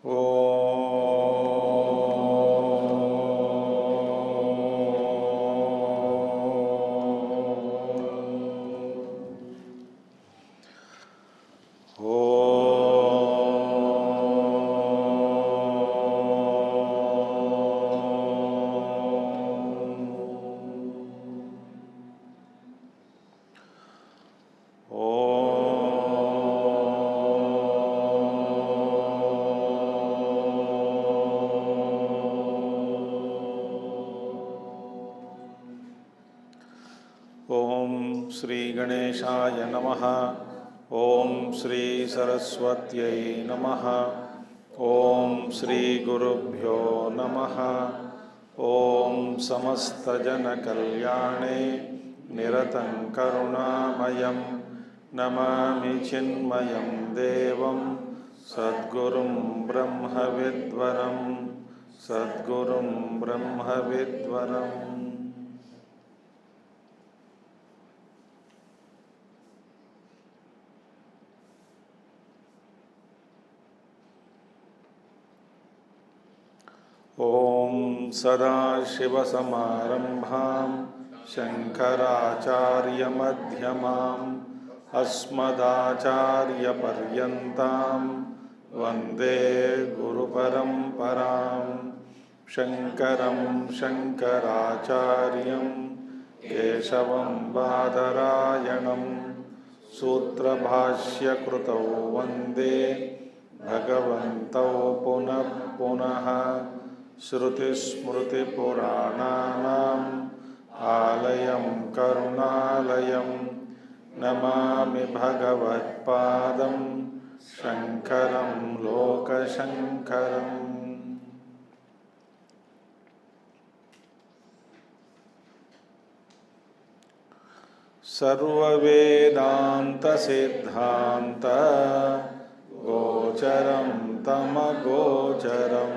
ओम श्री गणेशाय नमः। ओम श्री सरस्वत्यै नमः। ओम श्री गुरुभ्यो नमः। ओम समस्तजनकल्याणे निरतं करुणामयं नमामि चिन्मयं देवं सद्गुरुं ब्रह्मविद्वरं सद्गुरुं ब्रह्मविद्वरम्। ओम सदाशिवसमारंभां शंकराचार्यमध्यमाम् अस्मदाचार्यपर्यन्तां वन्दे गुरुपरम्परां। शंकरं शंकराचार्यं केशवं बादरायणं सूत्रभाष्यकृतौ वन्दे भगवन्तौ पुनः पुनः। श्रुतिस्मृतिपुराणानाम् आलयं करुणालयं नमामि भगवत्पादं शंकरं लोकशंकरम्। सर्ववेदान्तसिद्धान्त गोचरं तमगोचरं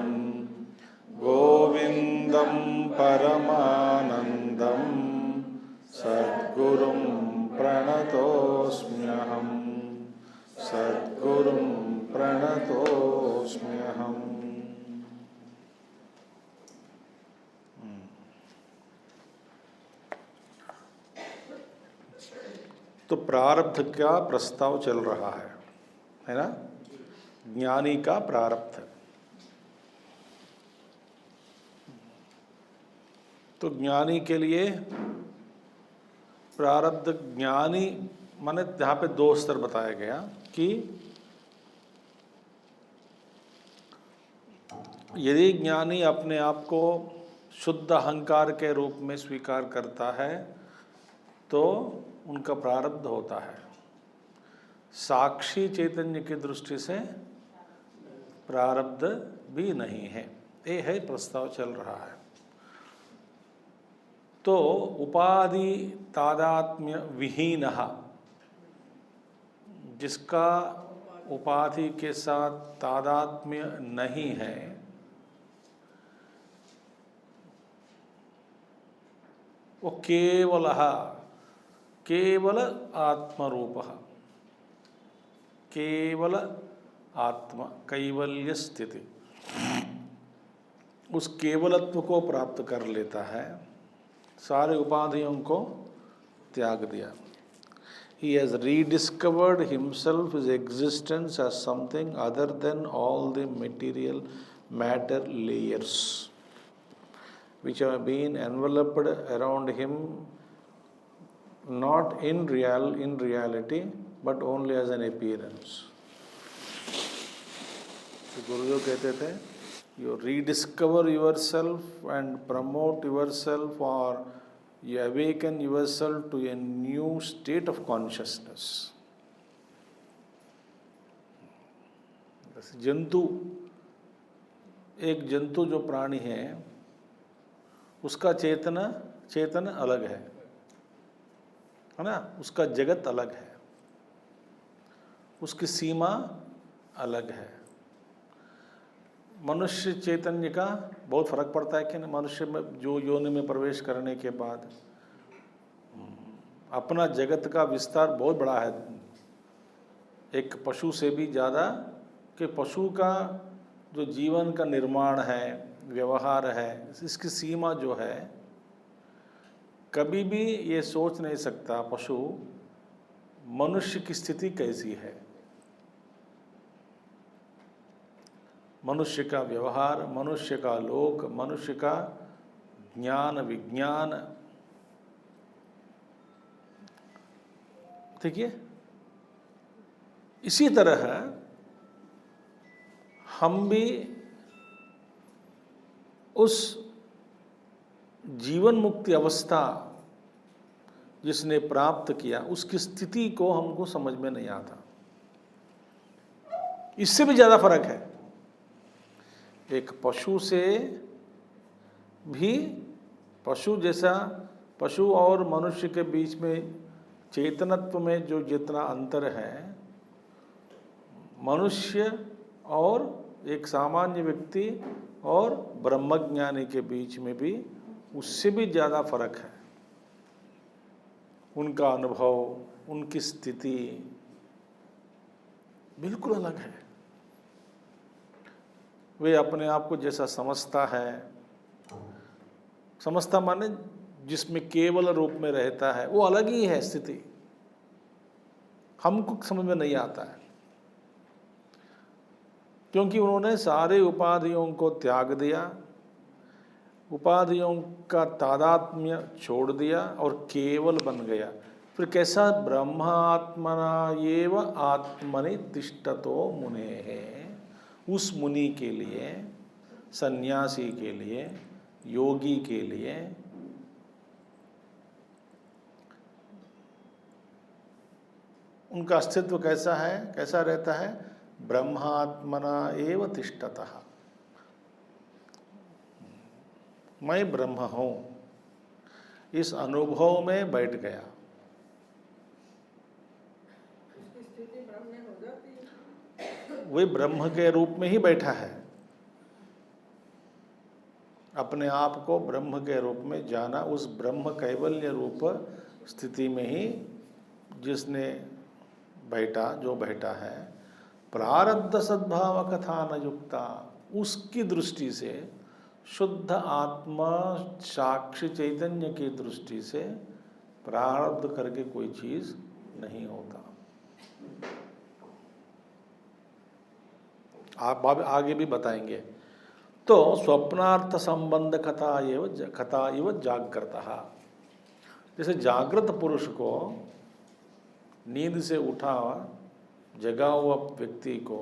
गोविंदं परमानंदं सद्गुरुं प्रणतोऽस्म्यहं सद्गुरुं प्रणतोऽस्म्यहम्। तो प्रारब्ध का प्रस्ताव चल रहा है ना? ज्ञानी का प्रारब्ध। तो ज्ञानी के लिए प्रारब्ध, ज्ञानी माने यहाँ पे दो स्तर बताया गया कि यदि ज्ञानी अपने आप को शुद्ध अहंकार के रूप में स्वीकार करता है तो उनका प्रारब्ध होता है। साक्षी चैतन्य की दृष्टि से प्रारब्ध भी नहीं है। ये है प्रस्ताव चल रहा है। तो उपाधि तादात्म्य विहीन, जिसका उपाधि के साथ तादात्म्य नहीं है, वो केवल आत्मरूप, केवल आत्मा, कैवल्य स्थिति, उस केवलत्व को प्राप्त कर लेता है। सारे उपाधियों को त्याग दिया। He has rediscovered himself, his existence as something other than all the material matter layers which have been enveloped around him, not in reality but only as an appearance. तो गुरुदेव कहते थे, you rediscover yourself and promote yourself, or you awaken yourself to a new state of consciousness. जंतु, एक जंतु जो प्राणी है उसका चेतन अलग है ना? उसका जगत अलग है, उसकी सीमा अलग है। मनुष्य चैतन्य का बहुत फर्क पड़ता है कि मनुष्य में जो योनि में प्रवेश करने के बाद अपना जगत का विस्तार बहुत बड़ा है, एक पशु से भी ज़्यादा, कि पशु का जो जीवन का निर्माण है, व्यवहार है, इसकी सीमा जो है, कभी भी ये सोच नहीं सकता पशु मनुष्य की स्थिति कैसी है। मनुष्य का व्यवहार, मनुष्य का लोक, मनुष्य का ज्ञान विज्ञान, देखिए इसी तरह हम भी उस जीवन मुक्ति अवस्था जिसने प्राप्त किया उसकी स्थिति को हमको समझ में नहीं आता। इससे भी ज़्यादा फर्क है। एक पशु से भी, पशु जैसा, पशु और मनुष्य के बीच में चेतनत्व में जो जितना अंतर है, मनुष्य और एक सामान्य व्यक्ति और ब्रह्मज्ञानी के बीच में भी उससे भी ज़्यादा फर्क है। उनका अनुभव, उनकी स्थिति बिल्कुल अलग है। वे अपने आप को जैसा समझता है, समझता माने जिसमें केवल रूप में रहता है, वो अलग ही है स्थिति, हमको समझ में नहीं आता है, क्योंकि उन्होंने सारे उपाधियों को त्याग दिया, उपाधियों का तादात्म्य छोड़ दिया और केवल बन गया। फिर कैसा? ब्रह्मात्मना एव आत्मनि तिष्ठतो मुने है। उस मुनि के लिए, सन्यासी के लिए, योगी के लिए उनका अस्तित्व कैसा है, कैसा रहता है? ब्रह्मात्मना एव तिष्ठतः, मैं ब्रह्म हूँ, इस अनुभव में बैठ गया। वे ब्रह्म के रूप में ही बैठा है, अपने आप को ब्रह्म के रूप में जाना, उस ब्रह्म कैवल्य रूप स्थिति में ही जिसने बैठा, जो बैठा है, प्रारब्ध सद्भाव कथा न युक्ता, उसकी दृष्टि से, शुद्ध आत्मा साक्षी चैतन्य की दृष्टि से प्रारब्ध करके कोई चीज नहीं होता। आप आगे भी बताएंगे। तो स्वप्नार्थ संबंध कथा इव जागृतः, जैसे जागृत पुरुष को, नींद से उठा जगा हुआ व्यक्ति को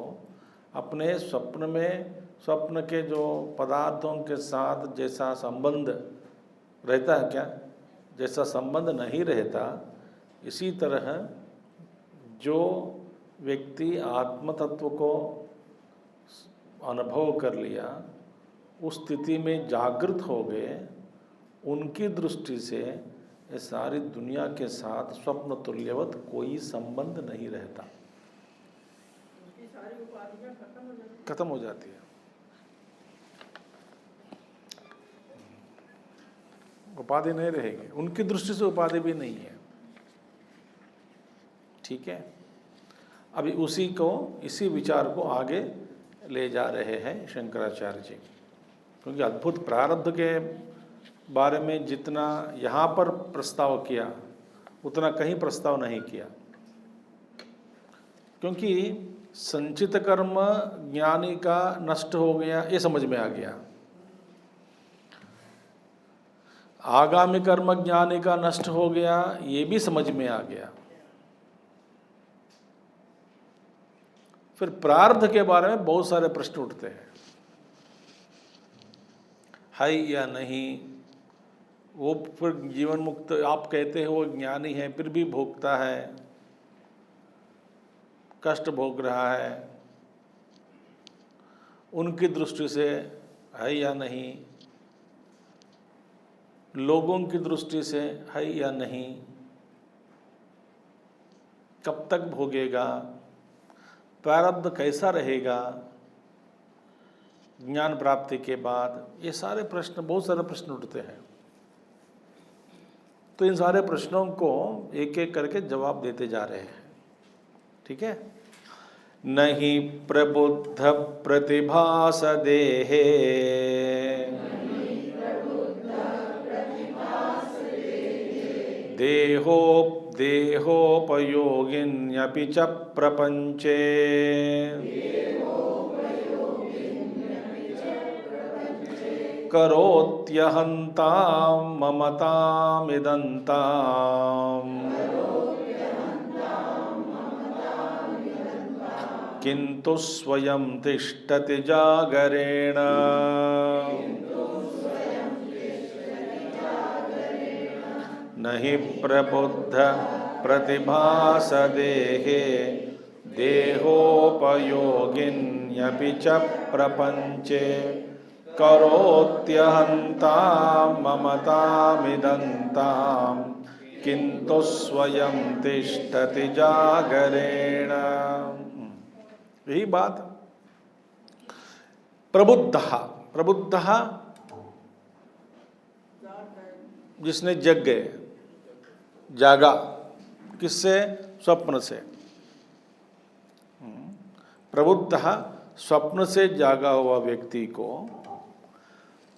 अपने स्वप्न में, स्वप्न के जो पदार्थों के साथ जैसा संबंध रहता है, क्या जैसा संबंध नहीं रहता, इसी तरह जो व्यक्ति आत्म तत्व को अनुभव कर लिया, उस स्थिति में जागृत हो गए, उनकी दृष्टि से ये सारी दुनिया के साथ स्वप्न तुल्यवत कोई संबंध नहीं रहता, खत्म हो जाती है। उपाधि नहीं रहेगी, उनकी दृष्टि से उपाधि भी नहीं है। ठीक है, अभी इसी विचार को आगे ले जा रहे हैं शंकराचार्य जी, क्योंकि अद्भुत प्रारब्ध के बारे में जितना यहाँ पर प्रस्ताव किया उतना कहीं प्रस्ताव नहीं किया, क्योंकि संचित कर्म ज्ञानी का नष्ट हो गया, ये समझ में आ गया। आगामी कर्म ज्ञानी का नष्ट हो गया, ये भी समझ में आ गया। फिर प्रारब्ध के बारे में बहुत सारे प्रश्न उठते हैं, है या नहीं। वो फिर जीवन मुक्त आप कहते हो, वो ज्ञानी है फिर भी भोगता है, कष्ट भोग रहा है, उनकी दृष्टि से है या नहीं, लोगों की दृष्टि से है या नहीं, कब तक भोगेगा, प्रारब्ध कैसा रहेगा ज्ञान प्राप्ति के बाद, ये सारे प्रश्न, बहुत सारे प्रश्न उठते हैं। तो इन सारे प्रश्नों को एक एक करके जवाब देते जा रहे हैं। ठीक है, नहि प्रबुद्ध प्रतिभास देहे देहोपयोगिन्यपि च प्रपञ्चे करोत्यहन्तां ममतामिदन्ताम् किन्तु स्वयं तिष्ठति जागरेण नहि प्रबुद्ध प्रतिभास देहे देहोपयोगिन्यपि च प्रपञ्चे करोत्यहन्तां ममतामिदन्तां किन्तु स्वयं तिष्ठति जागरेण। यही बात प्रबुद्ध प्रबुद्ध जिसने जग गए, जागा, किससे? स्वप्न से। प्रबुद्ध स्वप्न से जागा हुआ व्यक्ति को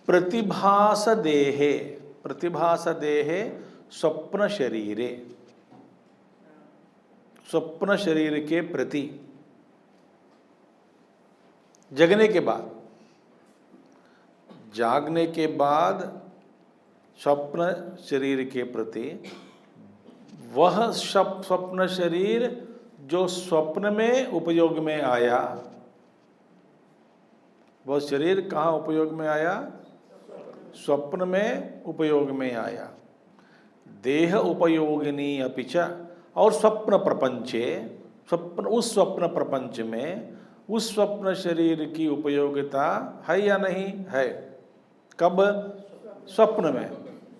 प्रतिभास देहे, प्रतिभास देहे स्वप्न शरीरे, स्वप्न शरीर के प्रति जगने के बाद, जागने के बाद स्वप्न शरीर के प्रति वह स्वप्न शरीर जो स्वप्न में उपयोग में आया, वह शरीर कहाँ उपयोग में आया? स्वप्न में उपयोग में आया। देह उपयोगिनी अपिच, और स्वप्न प्रपंचे, स्वप्न, उस स्वप्न प्रपंच में उस स्वप्न शरीर की उपयोगिता है या नहीं है? कब? स्वप्न में।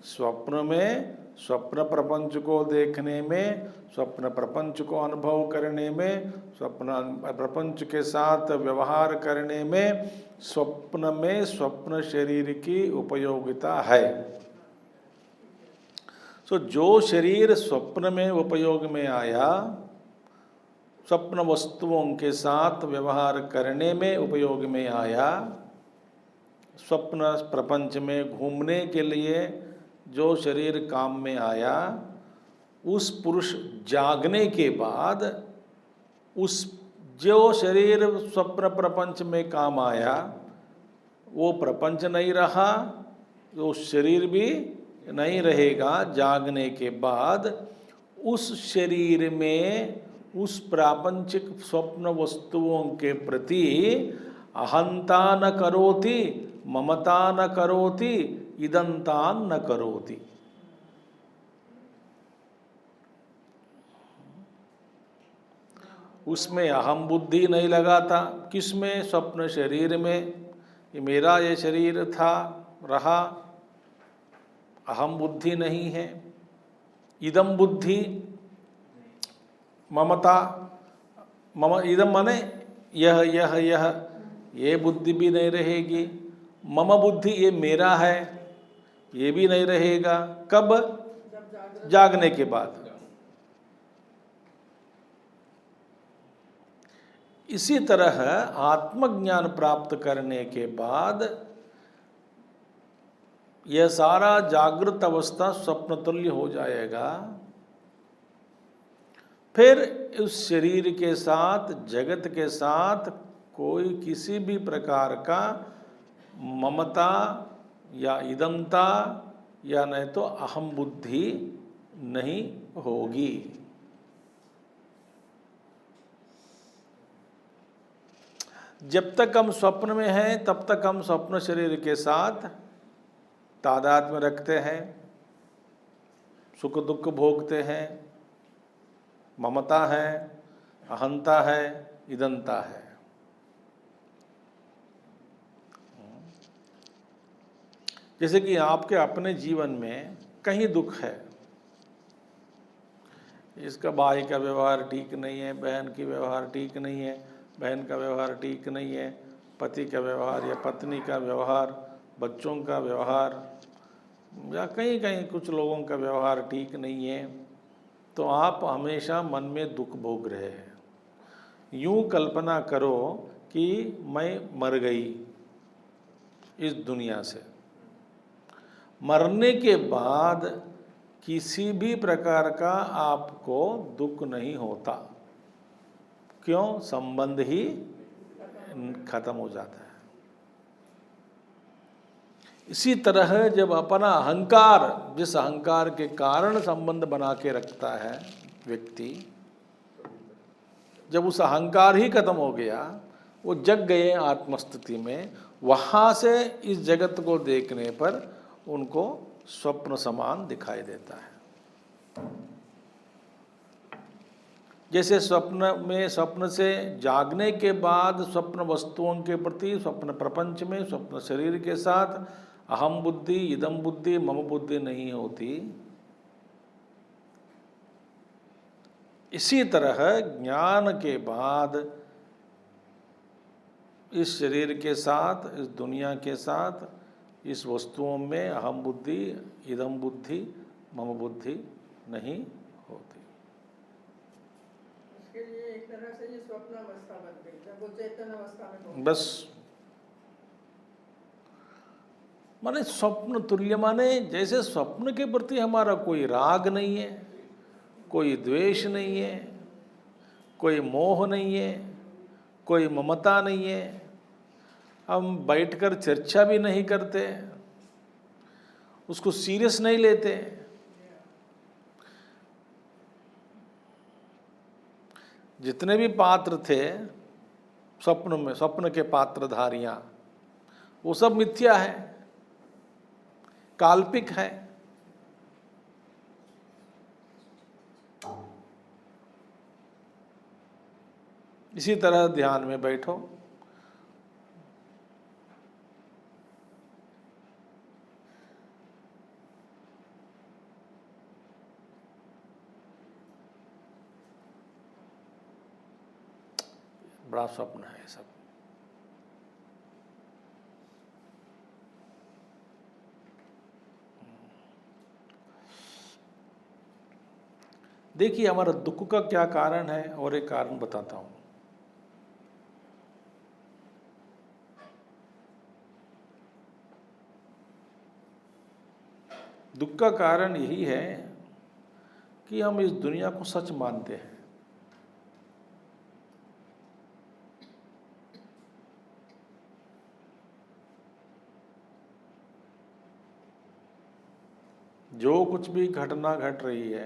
स्वप्न में, स्वप्न प्रपंच को देखने में, स्वप्न प्रपंच को अनुभव करने में, स्वप्न प्रपंच के साथ व्यवहार करने में, स्वप्न में स्वप्न शरीर की उपयोगिता है। सो जो शरीर स्वप्न में उपयोग में आया, स्वप्न वस्तुओं के साथ व्यवहार करने में उपयोग में आया, स्वप्न प्रपंच में घूमने के लिए जो शरीर काम में आया, उस पुरुष जागने के बाद उस जो शरीर स्वप्न प्रपंच में काम आया वो प्रपंच नहीं रहा, वो शरीर भी नहीं रहेगा। जागने के बाद उस शरीर में उस प्रापंचिक स्वप्न वस्तुओं के प्रति अहंता न करोति, ममता न करोति, इदंतान न करोति। उसमें अहम बुद्धि नहीं लगाता। किसमें? स्वप्न शरीर में। ये मेरा ये शरीर था, रहा, अहम बुद्धि नहीं है। इदम बुद्धि, ममता, मम, इदम माने यह यह यह, ये बुद्धि भी नहीं रहेगी। मम बुद्धि, ये मेरा है, ये भी नहीं रहेगा। कब? जागने के बाद। इसी तरह आत्मज्ञान प्राप्त करने के बाद यह सारा जागृत अवस्था स्वप्न तुल्य हो जाएगा। फिर उस शरीर के साथ, जगत के साथ कोई किसी भी प्रकार का ममता या इदमता या नहीं तो अहम बुद्धि नहीं होगी। जब तक हम स्वप्न में हैं तब तक हम स्वप्न शरीर के साथ तादात्म्य रखते हैं, सुख दुख भोगते हैं, ममता है, अहंता है, इदंता है। जैसे कि आपके अपने जीवन में कहीं दुख है, इसका भाई का व्यवहार ठीक नहीं है, बहन की व्यवहार ठीक नहीं है, बहन का व्यवहार ठीक नहीं है, पति का व्यवहार या पत्नी का व्यवहार, बच्चों का व्यवहार, या कहीं कहीं कुछ लोगों का व्यवहार ठीक नहीं है, तो आप हमेशा मन में दुख भोग रहे हैं। यूं कल्पना करो कि मैं मर गई इस दुनिया से। मरने के बाद किसी भी प्रकार का आपको दुख नहीं होता। क्यों? संबंध ही खत्म हो जाता है। इसी तरह जब अपना अहंकार, जिस अहंकार के कारण संबंध बना के रखता है व्यक्ति, जब उस अहंकार ही खत्म हो गया, वो जग गए आत्मस्थिति में, वहाँ से इस जगत को देखने पर उनको स्वप्न समान दिखाई देता है। जैसे स्वप्न से जागने के बाद स्वप्न वस्तुओं के प्रति, स्वप्न प्रपंच में, स्वप्न शरीर के साथ अहम बुद्धि, इदम बुद्धि, मम बुद्धि नहीं होती, इसी तरह ज्ञान के बाद इस शरीर के साथ, इस दुनिया के साथ, इस वस्तुओं में अहम बुद्धि, इदम बुद्धि, मम बुद्धि नहीं होती। इसके लिए एक तरह से ये स्वप्न अवस्था बन गई, जब वो चेतन अवस्था में पहुंचे। बस माने स्वप्न तुल्य, माने जैसे स्वप्न के प्रति हमारा कोई राग नहीं है, कोई द्वेष नहीं है, कोई मोह नहीं है, कोई ममता नहीं है, हम बैठकर चर्चा भी नहीं करते, उसको सीरियस नहीं लेते। जितने भी पात्र थे स्वप्न में, स्वप्न के पात्रधारियां, वो सब मिथ्या है, काल्पिक है। इसी तरह ध्यान में बैठो, बड़ा स्वप्न है सब। देखिए हमारा दुख का क्या कारण है, और एक कारण बताता हूं। दुख का कारण यही है कि हम इस दुनिया को सच मानते हैं। जो कुछ भी घटना घट रही है,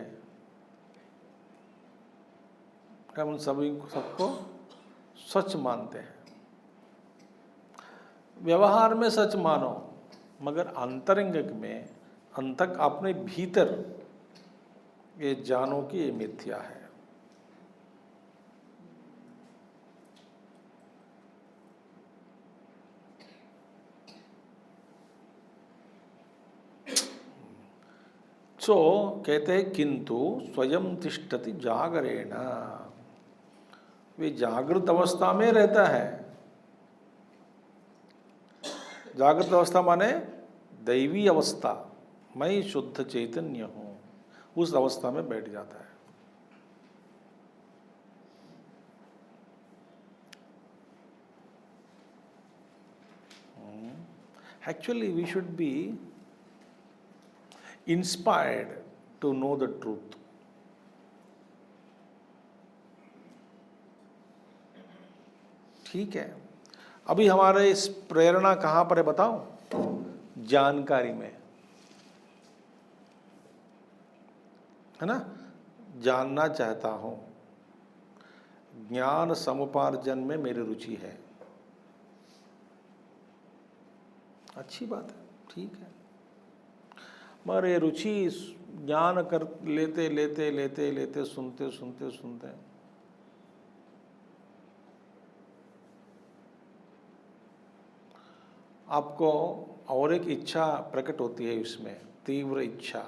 हम सभी सबको सच मानते हैं। व्यवहार में सच मानो, मगर अंतरंगिक में, अंतक अपने भीतर ये जानो कि ये मिथ्या है। कहते हैं किंतु स्वयं तिष्ठति जागरेण, वे जागृत अवस्था में रहता है। जागृत अवस्था माने दैवी अवस्था, मैं शुद्ध चैतन्य हूं, उस अवस्था में बैठ जाता है। Actually, we should be inspired to know the truth. ठीक है, अभी हमारे इस प्रेरणा कहाँ पर है बताओ? जानकारी में है ना। जानना चाहता हूं, ज्ञान समुपार्जन में मेरी रुचि है। अच्छी बात है, ठीक है, मगर ये रुचि ज्ञान कर लेते लेते लेते लेते, सुनते सुनते सुनते आपको और एक इच्छा प्रकट होती है इसमें, तीव्र इच्छा,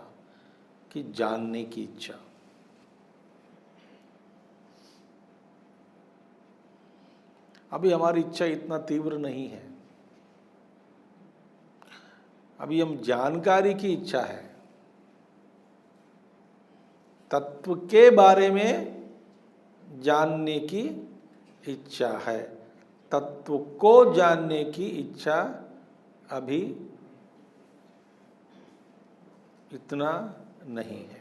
कि जानने की इच्छा। अभी हमारी इच्छा इतना तीव्र नहीं है, अभी हम जानकारी की इच्छा है, तत्व के बारे में जानने की इच्छा है, तत्व को जानने की इच्छा अभी इतना नहीं है।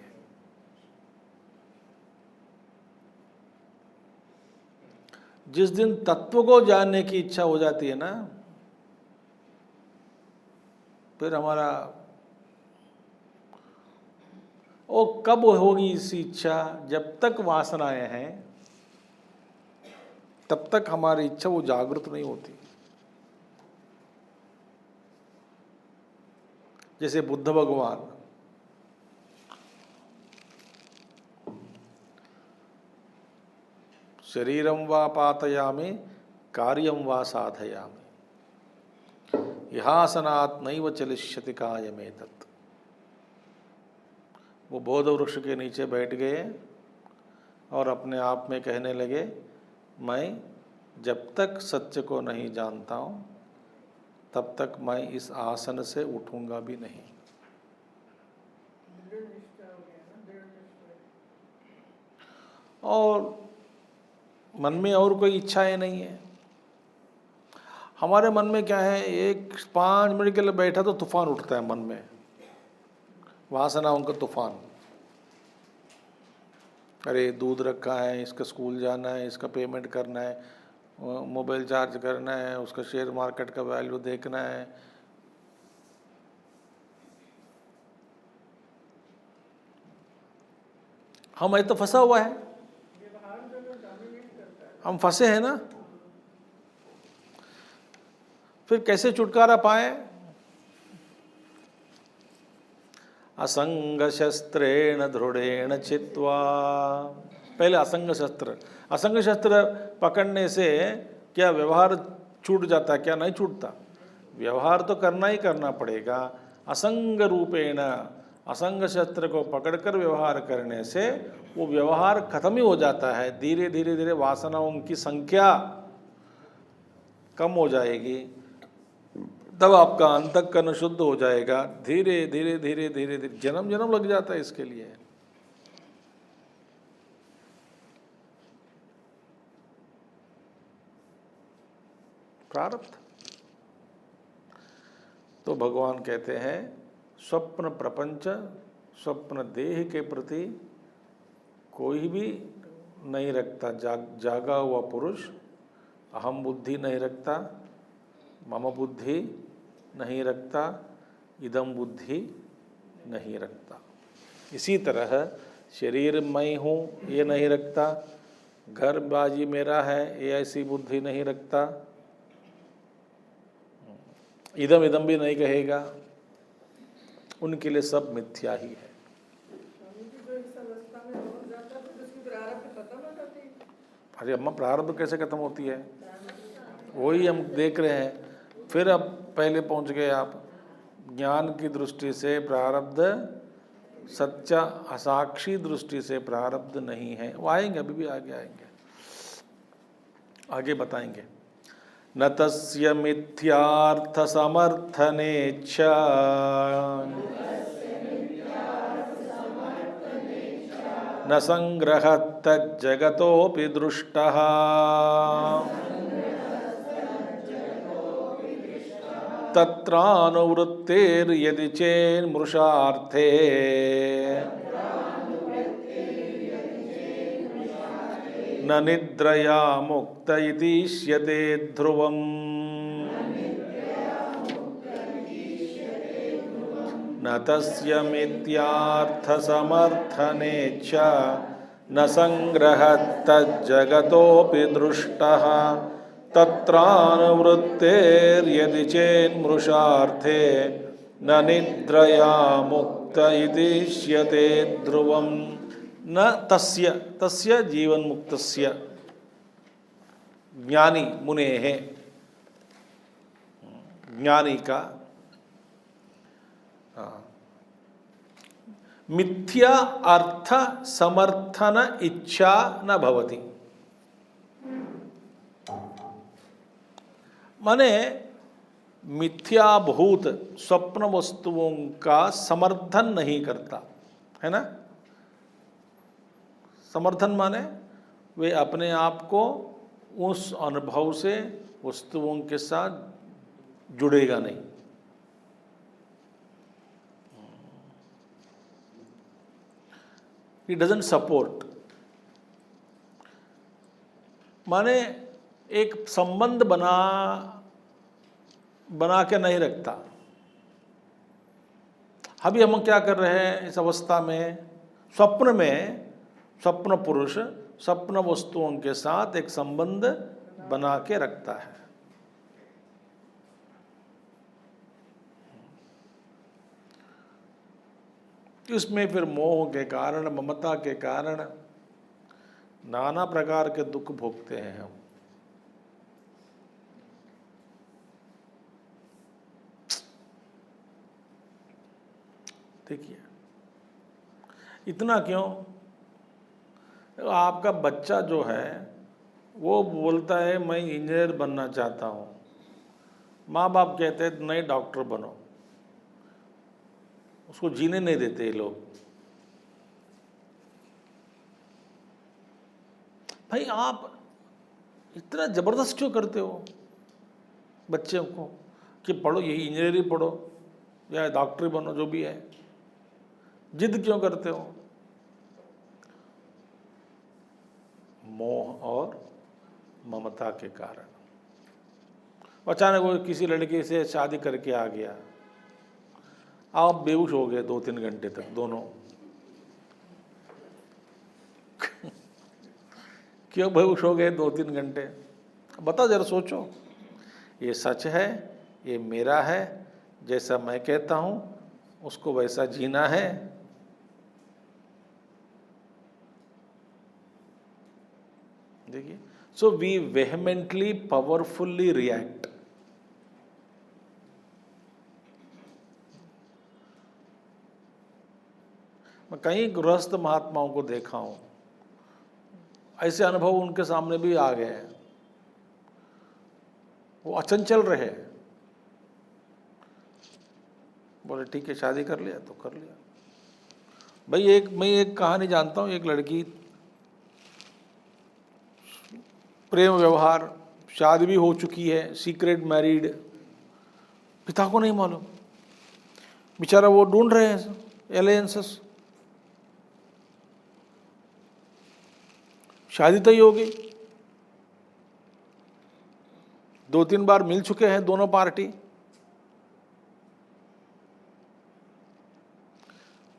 जिस दिन तत्व को जानने की इच्छा हो जाती है ना, फिर हमारा वो कब होगी इसी इच्छा? जब तक वासनाएं हैं तब तक हमारी इच्छा वो जागृत नहीं होती। जैसे बुद्ध भगवान शरीरम वा पातयामि कार्यम वा साधयामि यहासनात् नैव चलिष्यति कायमेतत्। वो बोध वृक्ष के नीचे बैठ गए और अपने आप में कहने लगे, मैं जब तक सत्य को नहीं जानता हूँ तब तक मैं इस आसन से उठूंगा भी नहीं। और मन में और कोई इच्छाएं नहीं है। हमारे मन में क्या है, एक 5 मिनट के लिए बैठा तो तूफान उठता है मन में, वासनाओं का तूफान। अरे दूध रखा है, इसका स्कूल जाना है, इसका पेमेंट करना है, मोबाइल चार्ज करना है, उसका शेयर मार्केट का वैल्यू देखना है। हम ये तो फंसा हुआ है, हम फंसे हैं ना। फिर कैसे छुटकारा पाए? असंग शस्त्रेण दृढ़ेण चित्वा। पहले असंग शस्त्र। असंग शस्त्र पकड़ने से क्या व्यवहार छूट जाता है? क्या नहीं छूटता? व्यवहार तो करना ही करना पड़ेगा। असंग रूपेण, असंग शस्त्र को पकड़कर व्यवहार करने से वो व्यवहार खत्म ही हो जाता है। धीरे धीरे धीरे वासनाओं की संख्या कम हो जाएगी, तब आपका अंतःकरण शुद्ध हो जाएगा। धीरे धीरे धीरे धीरे धीरे जन्म जन्म लग जाता है इसके लिए। प्रारब्ध। तो भगवान कहते हैं स्वप्न प्रपंच, स्वप्न देह के प्रति कोई भी नहीं रखता। जागा हुआ पुरुष अहम बुद्धि नहीं रखता, मम बुद्धि नहीं रखता, इदम बुद्धि नहीं रखता। इसी तरह शरीर मैं हूँ ये नहीं रखता, घर बाजी मेरा है ये ऐसी बुद्धि नहीं रखता, इदम इदम भी नहीं कहेगा। उनके लिए सब मिथ्या ही है। अरे अम्मा, प्रारब्ध कैसे खत्म होती है? वही हम देख रहे हैं। फिर अब पहले पहुंच गए आप। ज्ञान की दृष्टि से प्रारब्ध सच्चा, असाक्षी दृष्टि से प्रारब्ध नहीं है। वो आएंगे, अभी भी आगे आएंगे, आगे बताएंगे। न तस्य मिथ्यार्थ समर्थनेच्छा न संग्रहत् तज्जगतोऽपि दृष्टः तत्रानुवृत्तिर्यदि चेन्मृषार्थे न निद्रया मुक्त इति इष्यते ध्रुवम्। न तस्य मिथ्यार्थ समर्थनेच्छा न संग्रहत् तज्जगतोऽपि दृष्टः तत्रानुवृत्तिर्यदि चेन्मृषार्थे न निद्रया मुक्त इति इष्यते ध्रुवम्। न तस्य, तस्य जीवन मुक्तस्य, ज्ञानी मुनेः, ज्ञानी का मिथ्या अर्थ समर्थन इच्छा न भवति। माने मिथ्याभूत स्वप्न वस्तुओं का समर्थन नहीं करता है ना। समर्थन माने वे अपने आप को उस अनुभव से वस्तुओं के साथ जुड़ेगा नहीं। He doesn't support, माने एक संबंध बना के नहीं रखता। अभी हम क्या कर रहे हैं इस अवस्था में, स्वप्न पुरुष स्वप्न वस्तुओं के साथ एक संबंध बना के रखता है। इसमें फिर मोह के कारण, ममता के कारण नाना प्रकार के दुख भोगते हैं हम। देखिए, इतना क्यों? आपका बच्चा जो है वो बोलता है मैं इंजीनियर बनना चाहता हूँ, माँ बाप कहते हैं नहीं डॉक्टर बनो, उसको जीने नहीं देते ये लोग। भाई आप इतना जबरदस्त क्यों करते हो बच्चे को कि पढ़ो, यही इंजीनियरिंग पढ़ो या डॉक्टर बनो, जो भी है, जिद क्यों करते हो? मोह और ममता के कारण। अचानक वो किसी लड़की से शादी करके आ गया, आप बेहोश हो गए 2-3 घंटे तक दोनों। क्यों बेहोश हो गए 2-3 घंटे? बता जरा, सोचो। ये सच है, ये मेरा है, जैसा मैं कहता हूँ उसको वैसा जीना है। देखिए, सो वी वेहमेंटली पावरफुल्ली रिएक्ट। मैं कई गृहस्थ महात्माओं को देखा हूं, ऐसे अनुभव उनके सामने भी आ गए हैं। वो अचंचल रहे, बोले ठीक है शादी कर लिया तो कर लिया। भाई मैं एक कहानी जानता हूँ, एक लड़की प्रेम व्यवहार, शादी भी हो चुकी है, सीक्रेट मैरिड, पिता को नहीं मालूम, बेचारा वो ढूंढ रहे हैं एलायंसेस। शादी तय हो गई, 2-3 बार मिल चुके हैं दोनों पार्टी।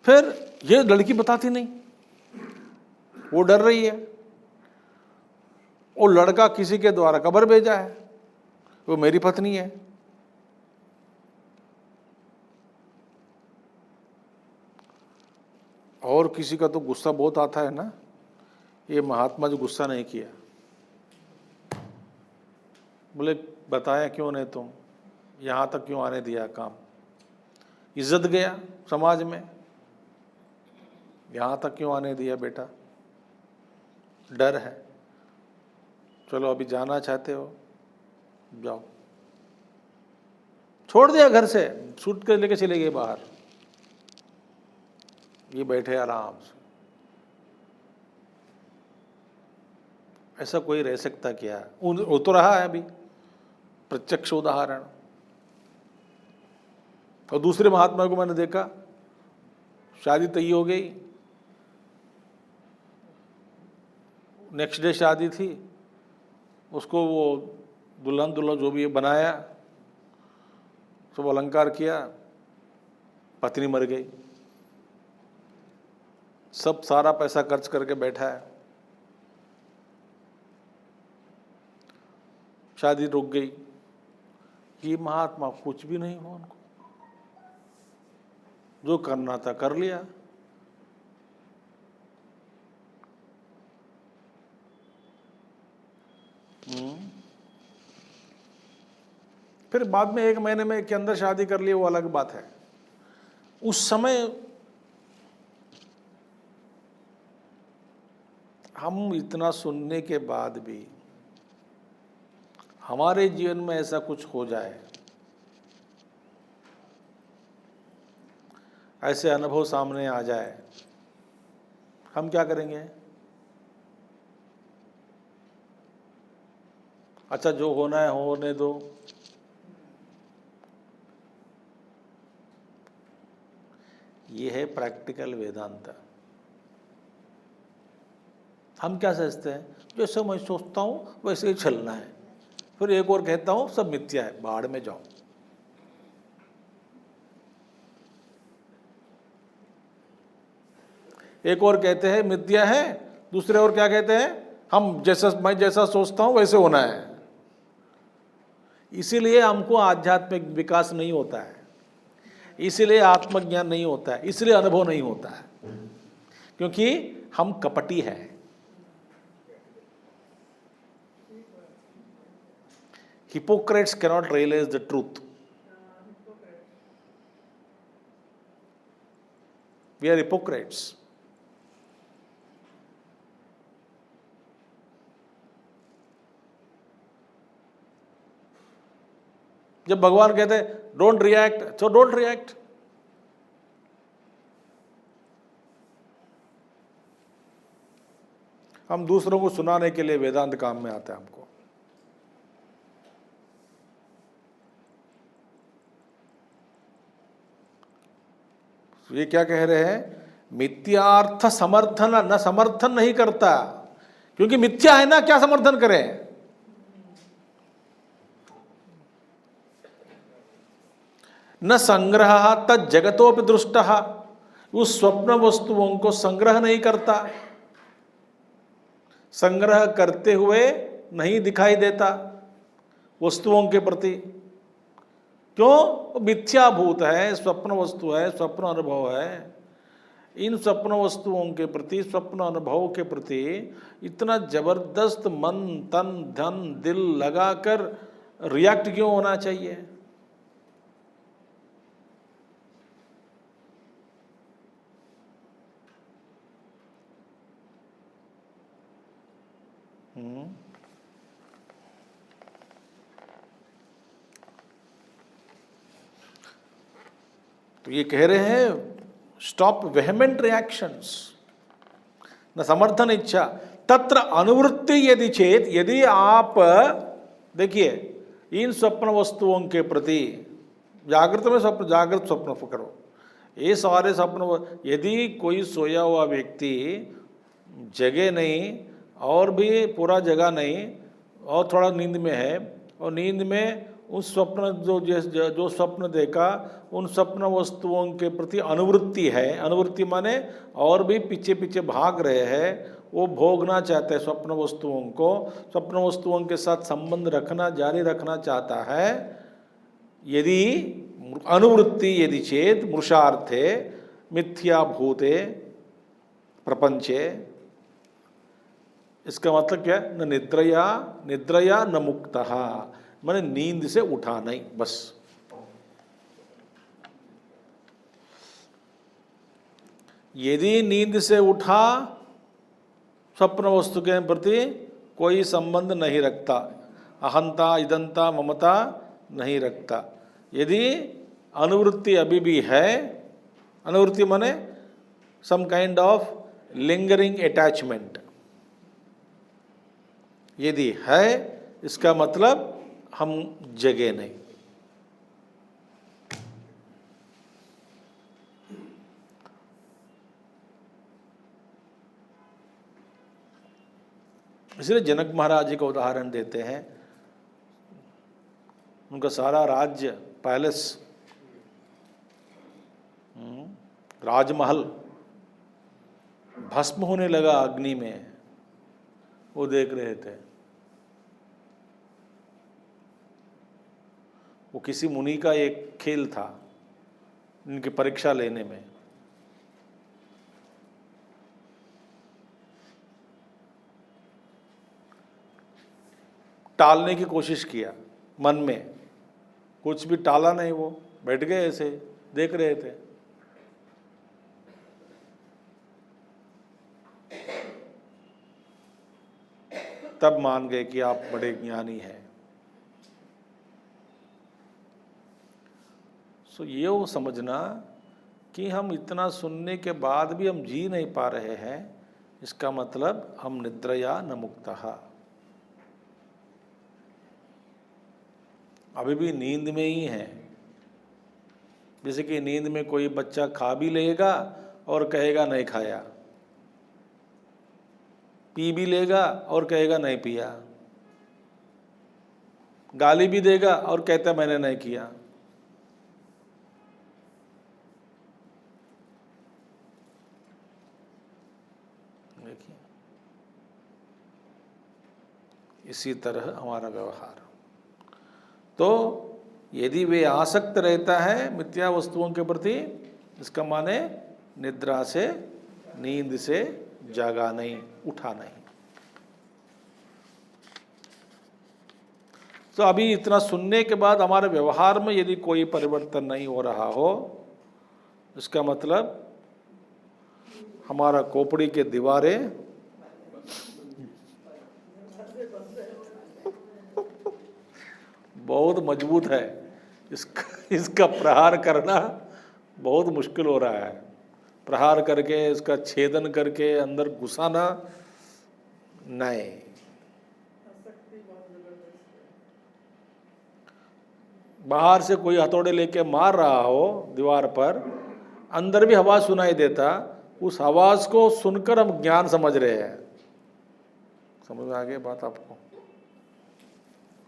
फिर ये लड़की बताती नहीं, वो डर रही है। वो लड़का किसी के द्वारा खबर भेजा है, वो मेरी पत्नी है। और किसी का तो गुस्सा बहुत आता है ना, ये महात्मा जो गुस्सा नहीं किया, बोले बताया क्यों नहीं, तुम यहाँ तक क्यों आने दिया काम, इज्जत गया समाज में, यहाँ तक क्यों आने दिया बेटा, डर है, चलो अभी जाना चाहते हो जाओ। छोड़ दिया घर से, सूट कर लेके चले गए बाहर, ये बैठे आराम से। ऐसा कोई रह सकता क्या? वो तो रहा है अभी प्रत्यक्ष उदाहरण। और दूसरे महात्मा को मैंने देखा, शादी तय हो गई, नेक्स्ट डे शादी थी, उसको वो दुल्हन जो भी बनाया, सब अलंकार किया, पत्नी मर गई, सब सारा पैसा खर्च करके बैठा है, शादी रुक गई। ये महात्मा कुछ भी नहीं हुआ, उनको जो करना था कर लिया। फिर बाद में 1 महीने में के अंदर शादी कर ली, वो अलग बात है। उस समय हम इतना सुनने के बाद भी हमारे जीवन में ऐसा कुछ हो जाए, ऐसे अनुभव सामने आ जाए, हम क्या करेंगे? अच्छा जो होना है होने दो। ये है प्रैक्टिकल वेदांत। हम क्या सोचते हैं, जैसे मैं सोचता हूँ वैसे ही चलना है। फिर एक और कहता हूँ सब मिथ्या है, बाढ़ में जाओ। एक और कहते हैं मिथ्या है, दूसरे और क्या कहते हैं, मैं जैसा सोचता हूँ वैसे होना है। इसीलिए हमको आध्यात्मिक विकास नहीं होता है, इसीलिए आत्मज्ञान नहीं होता है, इसलिए अनुभव नहीं होता है, क्योंकि हम कपटी हैं। Hypocrites cannot realize the truth. We are hypocrites. जब भगवान कहते हैं डोंट रिएक्ट, तो डोंट रिएक्ट। हम दूसरों को सुनाने के लिए वेदांत काम में आता है हमको। ये क्या कह रहे हैं, मिथ्यार्थ समर्थन न समर्थन नहीं करता, क्योंकि मिथ्या है ना, क्या समर्थन करें। न संग्रह तद जगतोपि दृष्टः, उस स्वप्न वस्तुओं को संग्रह नहीं करता, संग्रह करते हुए नहीं दिखाई देता वस्तुओं के प्रति। क्यों, मिथ्याभूत है, स्वप्न वस्तु है, स्वप्न अनुभव है। इन स्वप्न वस्तुओं के प्रति, स्वप्न अनुभव के प्रति इतना जबरदस्त मन तन धन दिल लगाकर रिएक्ट क्यों होना चाहिए। तो ये कह रहे हैं स्टॉप वेहमेंट रिएक्शंस, न समर्थन इच्छा तत्र अनुवृत्ति यदि चेत। यदि आप देखिए इन स्वप्न वस्तुओं के प्रति जागृत में जागृत स्वप्न करो, ये सारे स्वप्न, यदि कोई सोया हुआ व्यक्ति जगे नहीं और भी पूरा जगा नहीं और थोड़ा नींद में है, और नींद में उस स्वप्न जो स्वप्न देखा उन स्वप्न वस्तुओं के प्रति अनुवृत्ति है, अनुवृत्ति माने और भी पीछे पीछे भाग रहे हैं, वो भोगना चाहते हैं स्वप्न वस्तुओं को, स्वप्न वस्तुओं के साथ संबंध रखना जारी रखना चाहता है। यदि अनुवृत्ति यदि चेत मृषार्थे मिथ्याभूते प्रपंचे, इसका मतलब क्या है, न निद्रया न मुक्तः, माने नींद से उठा नहीं, बस। यदि नींद से उठा स्वप्न वस्तु के प्रति कोई संबंध नहीं रखता, अहंता इदंता ममता नहीं रखता। यदि अनुवृत्ति अभी भी है, अनुवृत्ति माने some kind of lingering attachment, यदि है, इसका मतलब हम जगे नहीं। इसलिए जनक महाराज जी का उदाहरण देते हैं। उनका सारा राज्य पैलेस, राजमहल भस्म होने लगा अग्नि में, वो देख रहे थे। वो किसी मुनि का एक खेल था इनकी परीक्षा लेने में। टालने की कोशिश किया मन में, कुछ भी टाला नहीं, वो बैठ गए ऐसे देख रहे थे। तब मान गए कि आप बड़े ज्ञानी हैं। सो ये वो समझना कि हम इतना सुनने के बाद भी हम जी नहीं पा रहे हैं, इसका मतलब हम निद्रया न मुक्तः। अभी भी नींद में ही हैं। जैसे कि नींद में कोई बच्चा खा भी लेगा और कहेगा नहीं खाया, पी भी लेगा और कहेगा नहीं पिया, गाली भी देगा और कहता मैंने नहीं किया। देखिए, इसी तरह हमारा व्यवहार। तो यदि वे आसक्त रहता है मिथ्या वस्तुओं के प्रति, इसका माने निद्रा से, नींद से जागा नहीं, उठा नहीं। तो अभी इतना सुनने के बाद हमारे व्यवहार में यदि कोई परिवर्तन नहीं हो रहा हो, इसका मतलब हमारा खोपड़ी के दीवारें बहुत मजबूत है। इसका प्रहार करना बहुत मुश्किल हो रहा है। प्रहार करके इसका छेदन करके अंदर घुसाना नहीं। बाहर से कोई हथौड़े लेके मार रहा हो दीवार पर, अंदर भी आवाज सुनाई देता, उस आवाज को सुनकर हम ज्ञान समझ रहे हैं। समझ में आ गई बात आपको?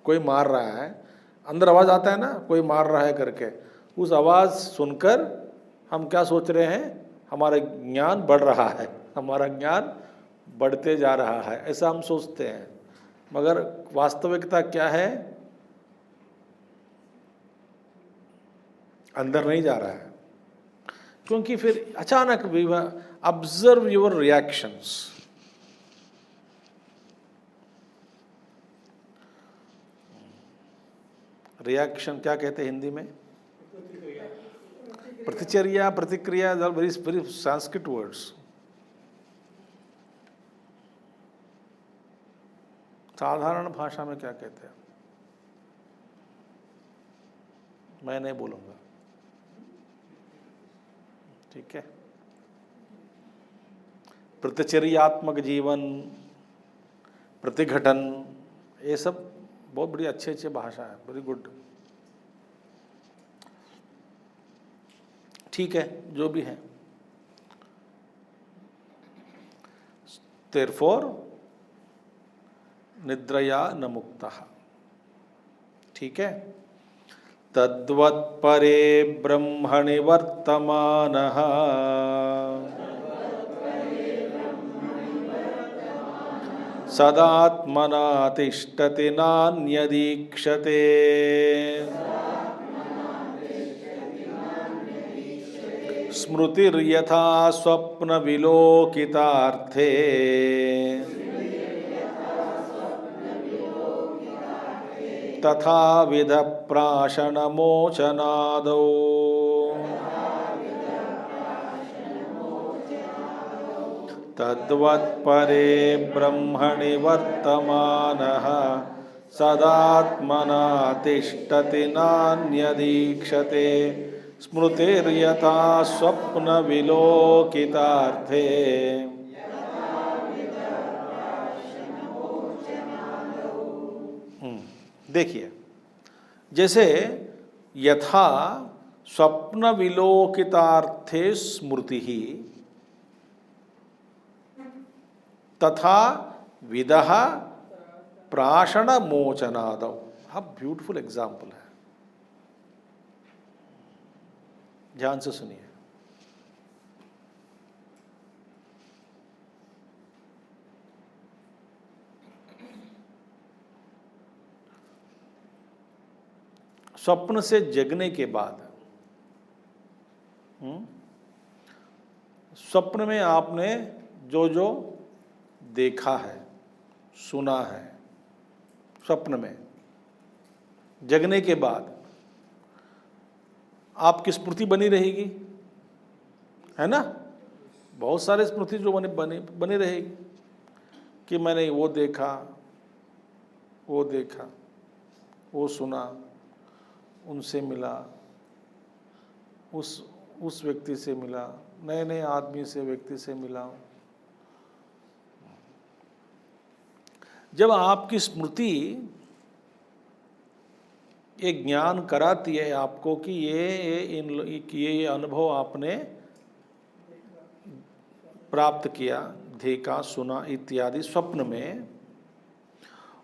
कोई मार रहा है, अंदर आवाज आता है ना, कोई मार रहा है करके, उस आवाज सुनकर हम क्या सोच रहे हैं? हमारा ज्ञान बढ़ रहा है, हमारा ज्ञान बढ़ते जा रहा है, ऐसा हम सोचते हैं। मगर वास्तविकता क्या है? अंदर नहीं जा रहा है। क्योंकि फिर अचानक ऑब्जर्व योर रिएक्शंस। रिएक्शन क्या कहते हैं हिंदी में? प्रतिचर्या, प्रतिक्रिया, वेरी वेरी संस्कृत वर्ड्स। साधारण भाषा में क्या कहते हैं? मैं नहीं बोलूंगा, ठीक है? प्रतिचर्यात्मक जीवन, प्रतिघटन, ये सब बहुत बड़ी अच्छी भाषा है, वेरी गुड। ठीक है, जो भी है। Therefore निद्रया न मुक्तः, ठीक है? तद्वत्परे ब्रह्मणि वर्तमानः सदात्मना तिष्ठति नान्यदीक्षते। स्मृतिर्यथा स्वप्न विलोकितार्थे तथा विध प्राशन मोचनादौ। तद्वत्परे ब्रह्मणि वर्तमानः सदात्मना तिष्ठति नान्यदीक्षते। स्मृतिर्यथा स्वप्न विलोकितार्थे। देखिए, जैसे यथा स्वप्न विलोकितार्थे स्मृति ही तथा विदः प्राशन मोचनादौ। हाँ, ब्यूटीफुल एग्जाम्पल है, ध्यान से सुनिए। स्वप्न से जगने के बाद स्वप्न में आपने जो जो देखा है, सुना है, स्वप्न में जगने के बाद आपकी स्मृति बनी रहेगी, है ना? बहुत सारे स्मृति जो बनी रहेगी कि मैंने वो देखा, वो देखा, वो सुना, उनसे मिला, उस व्यक्ति से मिला, नए नए आदमी से, व्यक्ति से मिला। जब आपकी स्मृति ये ज्ञान कराती है आपको कि ये अनुभव आपने प्राप्त किया, देखा, सुना इत्यादि स्वप्न में।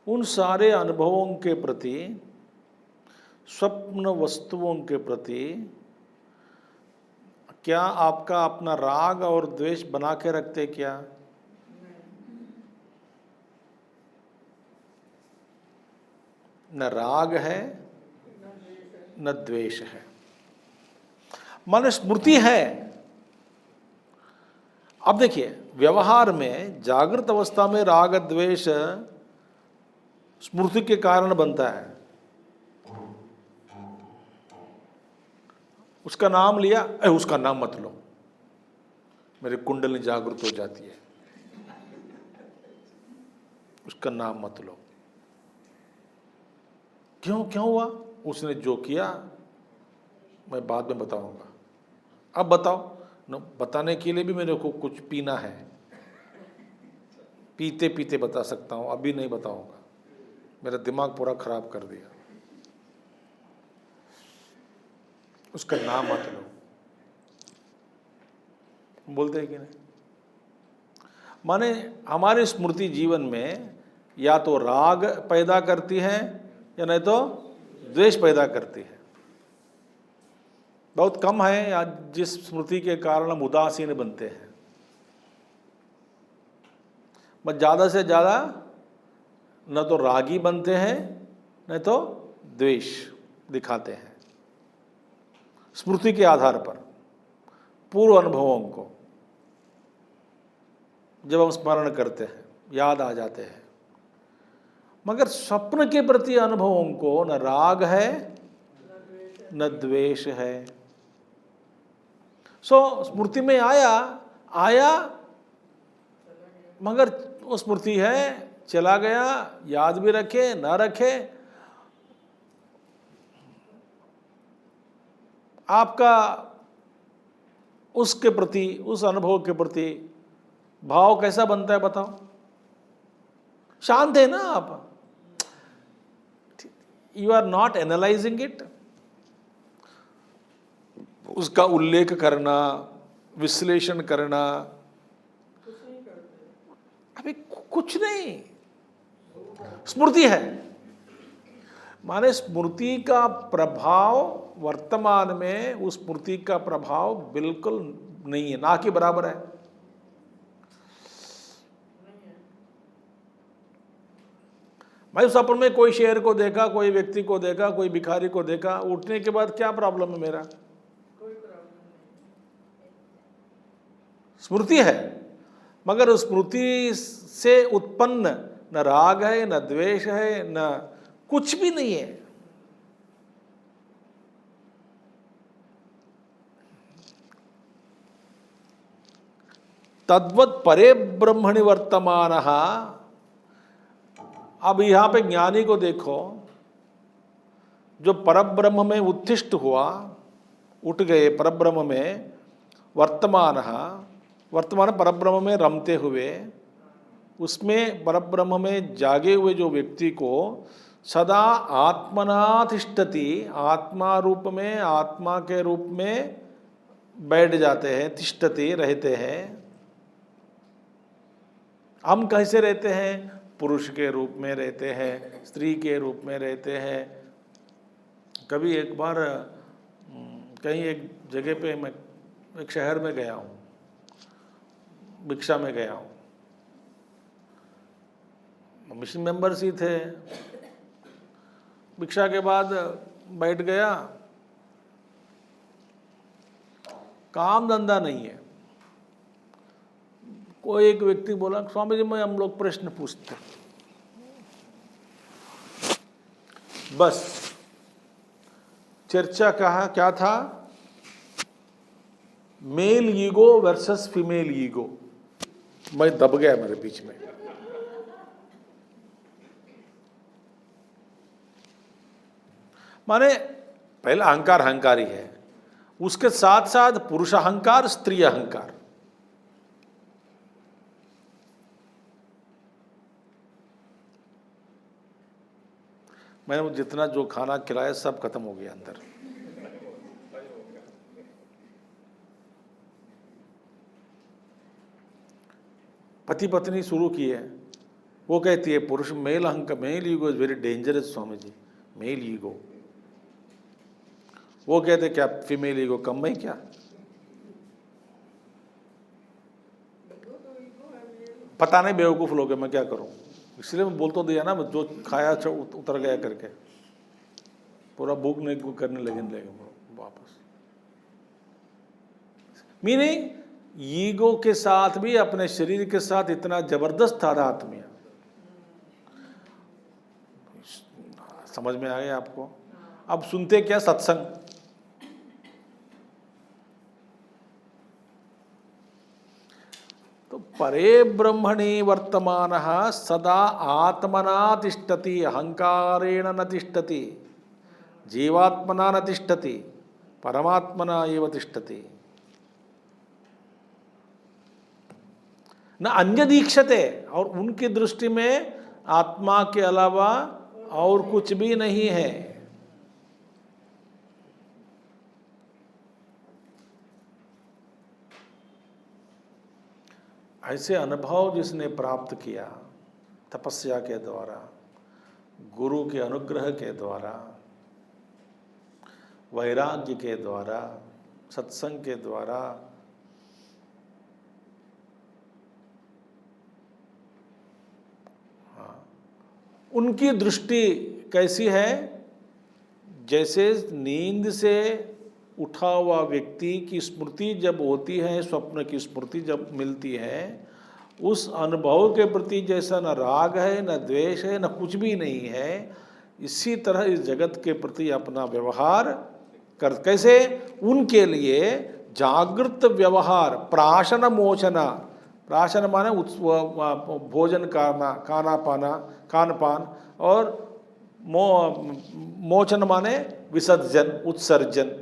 उन सारे अनुभवों के प्रति, स्वप्न वस्तुओं के प्रति क्या आपका अपना राग और द्वेष बना के रखते क्या? न राग है न द्वेष है, माने स्मृति है। अब देखिए, व्यवहार में जागृत अवस्था में राग द्वेष स्मृति के कारण बनता है। उसका नाम लिया, उसका नाम मत लो, मेरी कुंडली जागृत हो जाती है, उसका नाम मत लो। क्यों हुआ? उसने जो किया मैं बाद में बताऊंगा। अब बताओ न, बताने के लिए भी मेरे को कुछ पीना है, पीते पीते बता सकता हूं, अभी नहीं बताऊंगा, मेरा दिमाग पूरा खराब कर दिया। उसका नाम मत लो, बोलते हैं कि नहीं? माने हमारी स्मृति जीवन में या तो राग पैदा करती है या नहीं तो द्वेष पैदा करती है। बहुत कम है आज जिस स्मृति के कारण हम उदासीन बनते हैं। बस ज़्यादा से ज़्यादा न तो रागी बनते हैं नहीं तो द्वेष दिखाते हैं, स्मृति के आधार पर पूर्व अनुभवों को जब हम स्मरण करते हैं याद आ जाते हैं। मगर स्वप्न के प्रति अनुभवों को न राग है न द्वेष है। स्मृति में आया मगर वो स्मृति है, चला गया, याद भी रखे ना रखे, आपका उसके प्रति, उस अनुभव के प्रति भाव कैसा बनता है बताओ? शांत है ना आप, you are not analysing it. उसका उल्लेख करना, विश्लेषण करना, अभी कुछ नहीं, स्मृति है। माने स्मृति का प्रभाव वर्तमान में उस स्मृति का प्रभाव बिल्कुल नहीं है, ना कि बराबर है। मैं उस सपने में कोई शेर को देखा, कोई व्यक्ति को देखा, कोई भिखारी को देखा, उठने के बाद क्या प्रॉब्लम है मेरा? स्मृति है, मगर उस स्मृति से उत्पन्न न राग है न द्वेष है न कुछ भी नहीं है। तद्वत् परे ब्रह्मणि वर्तमानः। अब यहां पे ज्ञानी को देखो, जो परब्रह्म में उत्तिष्ठ हुआ, उठ गए परब्रह्म में, वर्तमान परब्रह्म में रमते हुए, उसमें परब्रह्म में जागे हुए जो व्यक्ति को सदा आत्मना तिष्ठति, आत्मा रूप में, आत्मा के रूप में बैठ जाते हैं, तिष्ठति रहते हैं। हम कैसे रहते हैं? पुरुष के रूप में रहते हैं, स्त्री के रूप में रहते हैं। कभी एक बार कहीं एक जगह पे मैं एक शहर में गया हूँ, भिक्षा में गया हूँ, मिशन मेंबर्स ही थे। भिक्षा के बाद बैठ गया, काम धंधा नहीं है। कोई एक व्यक्ति बोला, स्वामी जी मैं हम लोग प्रश्न पूछते। बस चर्चा कहा क्या था? Male ego versus female ego. मैं दब गया मेरे बीच में। माने पहला अहंकार अहंकारी है, उसके साथ साथ पुरुष अहंकार, स्त्री अहंकार। मैंने वो जितना जो खाना खिलाया सब खत्म हो गया अंदर। पति पत्नी शुरू की है, वो कहती है पुरुष male ego is very dangerous Swami ji, male ego. वो कहते क्या फीमेल ईगो कम है क्या? पता नहीं, बेवकूफ़ लोग हैं, मैं क्या करूं? इसलिए मैं बोल तो दिया ना, जो खाया उतर गया करके, पूरा भूख नहीं करने लगे वापस। मीनिंग ईगो के साथ भी अपने शरीर के साथ इतना जबरदस्त तादात्म्य। समझ में आ गया आपको? अब सुनते क्या सत्संग। तो परे ब्रह्मणि वर्तमानः सदा आत्मना तिष्ठति, अहंकारेण न तिष्ठति, जीवात्मना न तिष्ठति, परमात्मना एव तिष्ठति। न अन्य दीक्षते, और उनकी दृष्टि में आत्मा के अलावा और कुछ भी नहीं है। ऐसे अनुभव जिसने प्राप्त किया तपस्या के द्वारा, गुरु के अनुग्रह के द्वारा, वैराग्य के द्वारा, सत्संग के द्वारा, उनकी दृष्टि कैसी है? जैसे नींद से उठा हुआ व्यक्ति की स्मृति जब होती है, स्वप्न की स्मृति जब मिलती है, उस अनुभव के प्रति जैसा न राग है, न द्वेष है, न कुछ भी नहीं है, इसी तरह इस जगत के प्रति अपना व्यवहार कर। कैसे? उनके लिए जागृत व्यवहार, प्राशन मोचना, प्राशन माने भोजन करना, खान पान, और मोचन माने विसर्जन, उत्सर्जन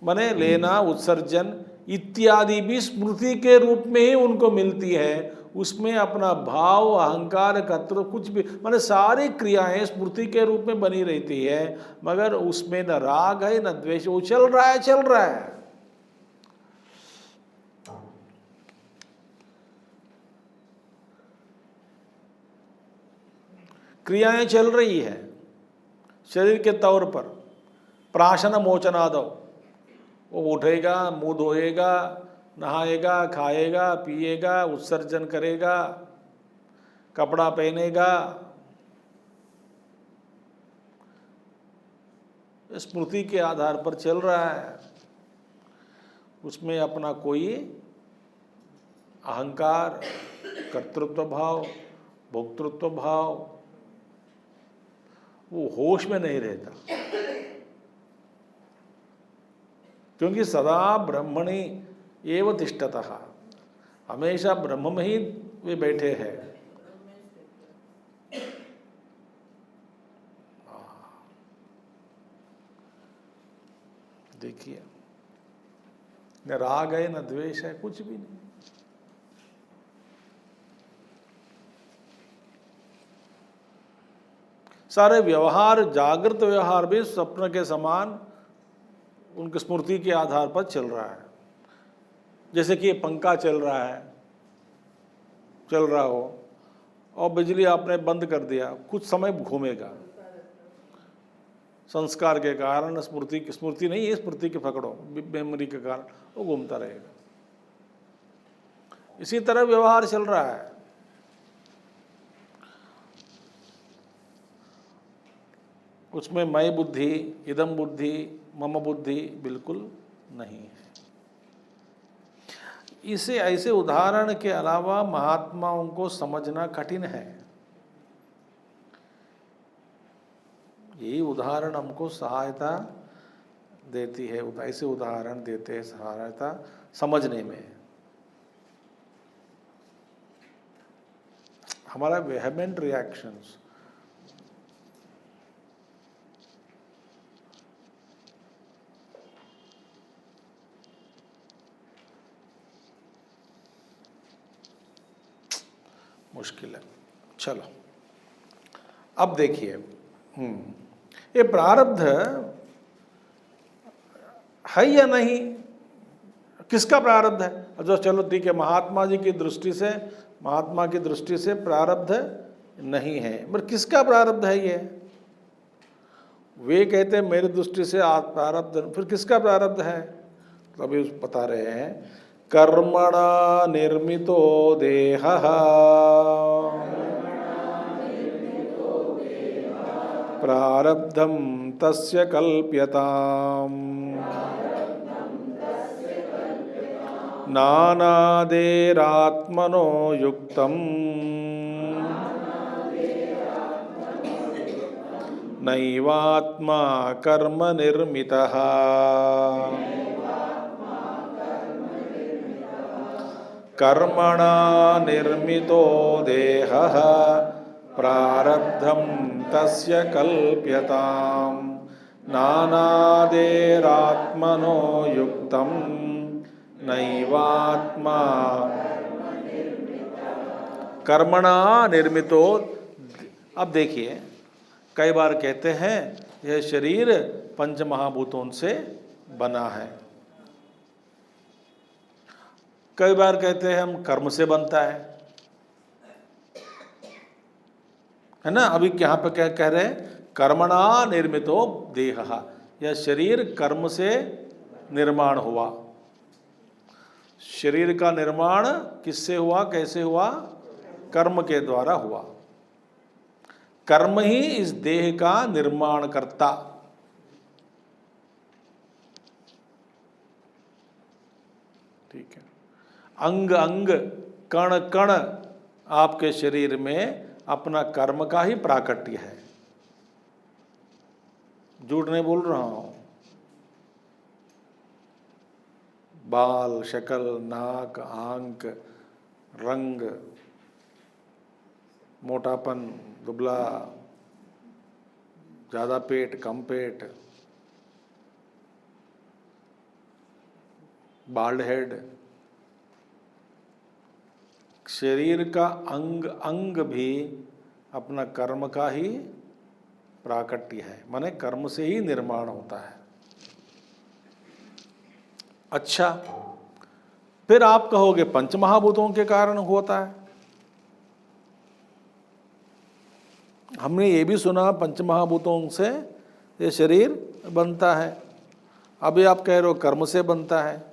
माने लेना, उत्सर्जन इत्यादि भी स्मृति के रूप में ही उनको मिलती है। उसमें अपना भाव, अहंकार, कर्तृत्व कुछ भी, माने सारी क्रियाएं स्मृति के रूप में बनी रहती है, मगर उसमें न राग है न द्वेष। वो चल रहा है। क्रियाएं चल रही है शरीर के तौर पर। प्राशन मोचनादो, वो उठेगा, मुंह धोएगा, नहाएगा, खाएगा, पिएगा, उत्सर्जन करेगा, कपड़ा पहनेगा, स्मृति के आधार पर चल रहा है। उसमें अपना कोई अहंकार, कर्तृत्व भाव, भोक्तृत्व भाव, वो होश में नहीं रहता, क्योंकि सदा ब्रह्मणि एव तिष्ठतः, हमेशा ब्रह्म में ही वे बैठे हैं। देखिए, न राग है न द्वेष है, कुछ भी नहीं। सारे व्यवहार, जागृत व्यवहार भी स्वप्न के समान उनकी स्मृति के आधार पर चल रहा है। जैसे कि पंखा चल रहा हो और बिजली आपने बंद कर दिया, कुछ समय घूमेगा, संस्कार के कारण, स्मृति नहीं है, स्मृति के पकड़ो, मेमोरी के कारण वो घूमता रहेगा। इसी तरह व्यवहार चल रहा है। उसमें मैं बुद्धि, इदम बुद्धि, मम बुद्धि बिल्कुल नहीं है। इसे ऐसे उदाहरण के अलावा महात्माओं को समझना कठिन है। यही उदाहरण हमको सहायता देती है, ऐसे उदाहरण देते हैं सहायता समझने में। हमारा वेहमेंट रिएक्शंस, मुश्किल है। चलो अब देखिए, ये प्रारब्ध है या नहीं, किसका प्रारब्ध है? जो चलो ठीक है, महात्मा की दृष्टि से प्रारब्ध नहीं है, पर किसका प्रारब्ध है ये? वे कहते हैं मेरी दृष्टि से प्रारब्ध, फिर किसका प्रारब्ध है? तो अभी बता रहे हैं, कर्मणा निर्मितो देहः प्रारब्धं तस्य कल्प्यताम् नानादेरात्मनो युक्तम् नैवात्मा कर्म निर्मितः। कर्मणा निर्मितो देहः प्रारब्धं तस्य कल्प्यताम् नानादेरात्मनो युक्तं नैवात्मा कर्मणा निर्मितो। अब देखिए, कई बार कहते हैं यह शरीर पंच महाभूतों से बना है, कई बार कहते हैं हम कर्म से बनता है ना। अभी यहाँ पे क्या कह रहे हैं? कर्मणा निर्मितो देहः, यह शरीर कर्म से निर्माण हुआ। शरीर का निर्माण किससे हुआ, कैसे हुआ? कर्म के द्वारा हुआ। कर्म ही इस देह का निर्माण करता। ठीक है, अंग अंग कण कण आपके शरीर में अपना कर्म का ही प्राकट्य है, झूठ नहीं बोल रहा हूं। बाल, शक्ल, नाक, आंख, रंग, मोटापन, दुबला, ज्यादा पेट, कम पेट, बाल्ड हेड, शरीर का अंग अंग भी अपना कर्म का ही प्राकट्य है, माने कर्म से ही निर्माण होता है। अच्छा, फिर आप कहोगे पंचमहाभूतों के कारण होता है। हमने ये भी सुना पंचमहाभूतों से ये शरीर बनता है, अभी आप कह रहे हो कर्म से बनता है।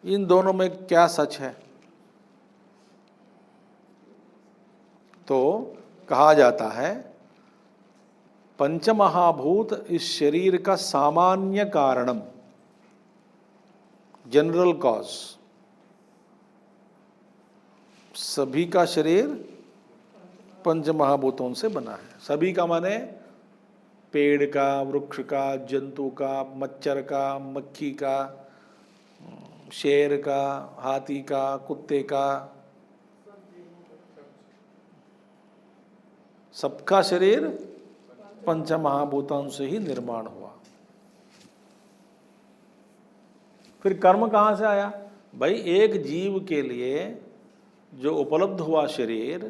इन दोनों में क्या सच है? तो कहा जाता है पंचमहाभूत इस शरीर का सामान्य कारणम, जनरल कॉज। सभी का शरीर पंचमहाभूतों से बना है। सभी का माने पेड़ का, वृक्ष का, जंतु का, मच्छर का, मक्खी का, शेर का, हाथी का, कुत्ते का, सबका शरीर पंचमहाभूतों से ही निर्माण हुआ। फिर कर्म कहाँ से आया? भाई एक जीव के लिए जो उपलब्ध हुआ शरीर,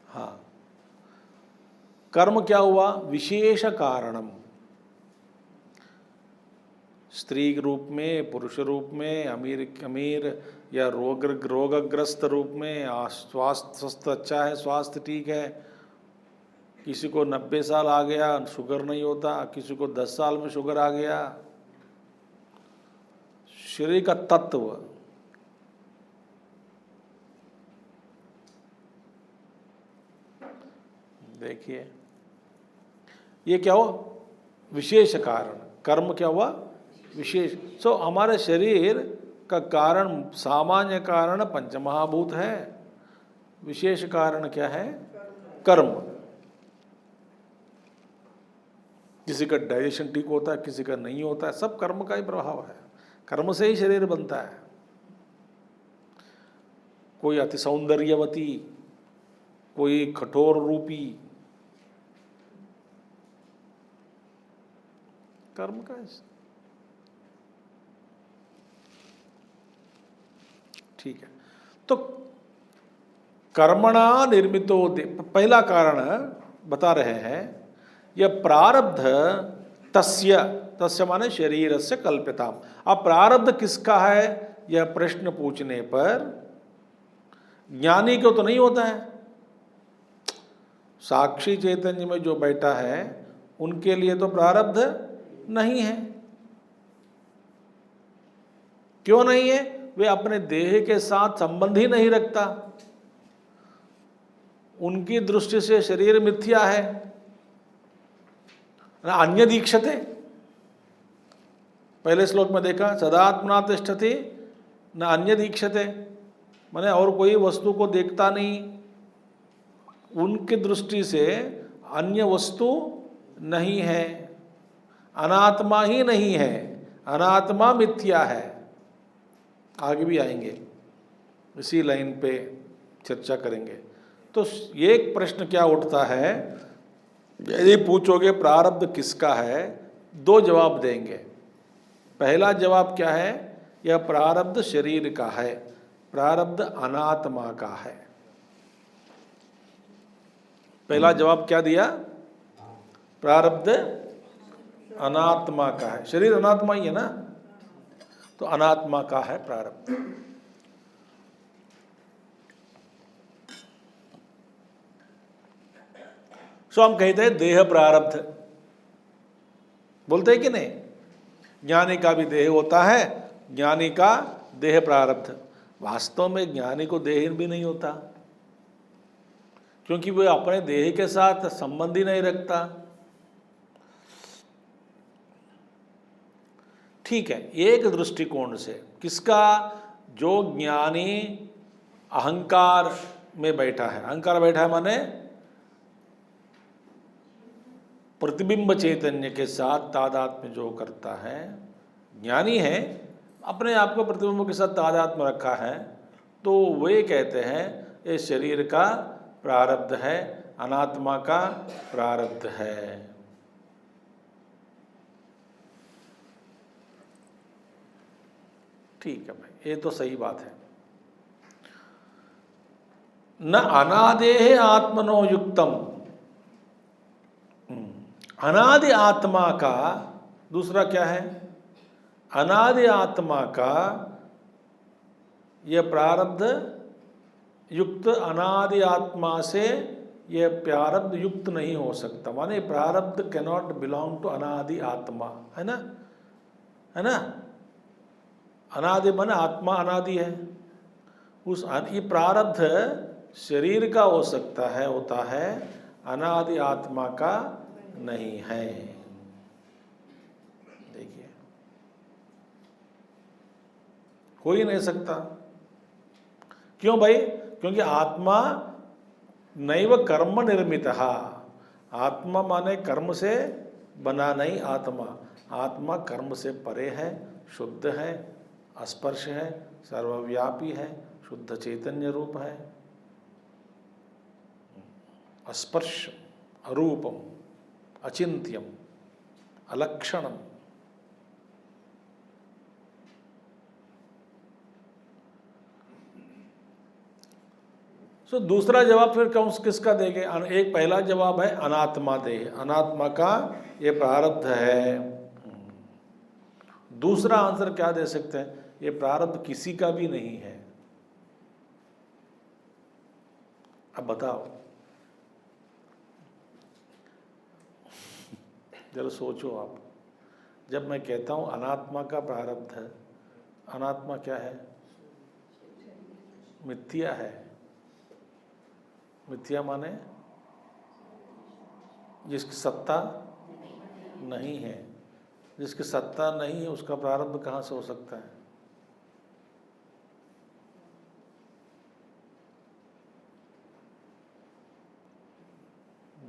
हाँ, कर्म क्या हुआ? विशेष कारणम। स्त्री रूप में, पुरुष रूप में, अमीर या रोगग्रस्त रूप में, स्वास्थ्य अच्छा है, स्वास्थ्य ठीक है, किसी को 90 साल आ गया शुगर नहीं होता, किसी को 10 साल में शुगर आ गया। शरीर का तत्व, देखिए ये क्या हुआ? विशेष कारण। कर्म क्या हुआ? विशेष। सो हमारे शरीर का कारण, सामान्य कारण पंचमहाभूत है, विशेष कारण क्या है? कर्म। किसी का डाइजेशन ठीक होता है, किसी का नहीं होता है, सब कर्म का ही प्रभाव है। कर्म से ही शरीर बनता है। कोई अति सौंदर्यवती, कोई कठोर रूपी, कर्म का। ठीक है, तो कर्मणा निर्मितो पहला कारण बता रहे हैं यह प्रारब्ध तस्य, तस्य माने शरीरस्य कल्पिताम। अब प्रारब्ध किसका है, यह प्रश्न पूछने पर ज्ञानी को तो नहीं होता है। साक्षी चैतन्य में जो बैठा है उनके लिए तो प्रारब्ध नहीं है। क्यों नहीं है, वे अपने देह के साथ संबंध ही नहीं रखता, उनकी दृष्टि से शरीर मिथ्या है। अन्य दीक्षते, पहले श्लोक में देखा, सदात्मना तिष्ठति न अन्य दीक्षते, माने और कोई वस्तु को देखता नहीं, उनकी दृष्टि से अन्य वस्तु नहीं है, अनात्मा ही नहीं है, अनात्मा मिथ्या है। आगे भी आएंगे, इसी लाइन पे चर्चा करेंगे। तो एक प्रश्न क्या उठता है, यदि पूछोगे प्रारब्ध किसका है, दो जवाब देंगे। पहला जवाब क्या है, यह प्रारब्ध शरीर का है, प्रारब्ध अनात्मा का है। पहला जवाब क्या दिया, प्रारब्ध अनात्मा का है, शरीर अनात्मा ही है ना, तो अनात्मा का है प्रारब्ध। सो हम कहते हैं देह प्रारब्ध, बोलते हैं कि नहीं। ज्ञानी का भी देह होता है, ज्ञानी का देह प्रारब्ध। वास्तव में ज्ञानी को देह भी नहीं होता, क्योंकि वह अपने देह के साथ संबंध ही नहीं रखता। ठीक है, एक दृष्टिकोण से किसका, जो ज्ञानी अहंकार में बैठा है, अहंकार बैठा है माने प्रतिबिंब चैतन्य के साथ तादात्म्य जो करता है, ज्ञानी है, अपने आप को प्रतिबिंब के साथ तादात्म्य रखा है, तो वे कहते हैं ये शरीर का प्रारब्ध है, अनात्मा का प्रारब्ध है। ठीक है भाई, ये तो सही बात है। न अनादेह आत्मनो युक्तम, अनादि आत्मा का दूसरा क्या है, अनादि आत्मा का यह प्रारब्ध युक्त, अनादि आत्मा से यह प्रारब्ध युक्त नहीं हो सकता। माने प्रारब्ध कैन नॉट बिलोंग टू अनादि आत्मा, है ना, है ना। अनादि माने आत्मा अनादि है, उस ये प्रारब्ध शरीर का हो सकता है, होता है, अनादि आत्मा का नहीं है। देखिए, हो ही नहीं सकता। क्यों भाई, क्योंकि आत्मा नैव कर्म निर्मितः, आत्मा माने कर्म से बना नहीं आत्मा, आत्मा कर्म से परे है, शुद्ध है, अस्पर्श है, सर्वव्यापी है, शुद्ध चैतन्य रूप है। अस्पर्श अरूपम अचिंत्यम अलक्षणम। सो दूसरा जवाब फिर कौन किसका देंगे, एक पहला जवाब है अनात्मा देह, अनात्मा का ये प्रारब्ध है। दूसरा आंसर क्या दे सकते हैं, ये प्रारब्ध किसी का भी नहीं है। अब बताओ, जरा सोचो आप, जब मैं कहता हूं अनात्मा का प्रारब्ध है, अनात्मा क्या है, मिथ्या है। मिथ्या माने जिसकी सत्ता नहीं है, जिसकी सत्ता नहीं है उसका प्रारब्ध कहाँ से हो सकता है।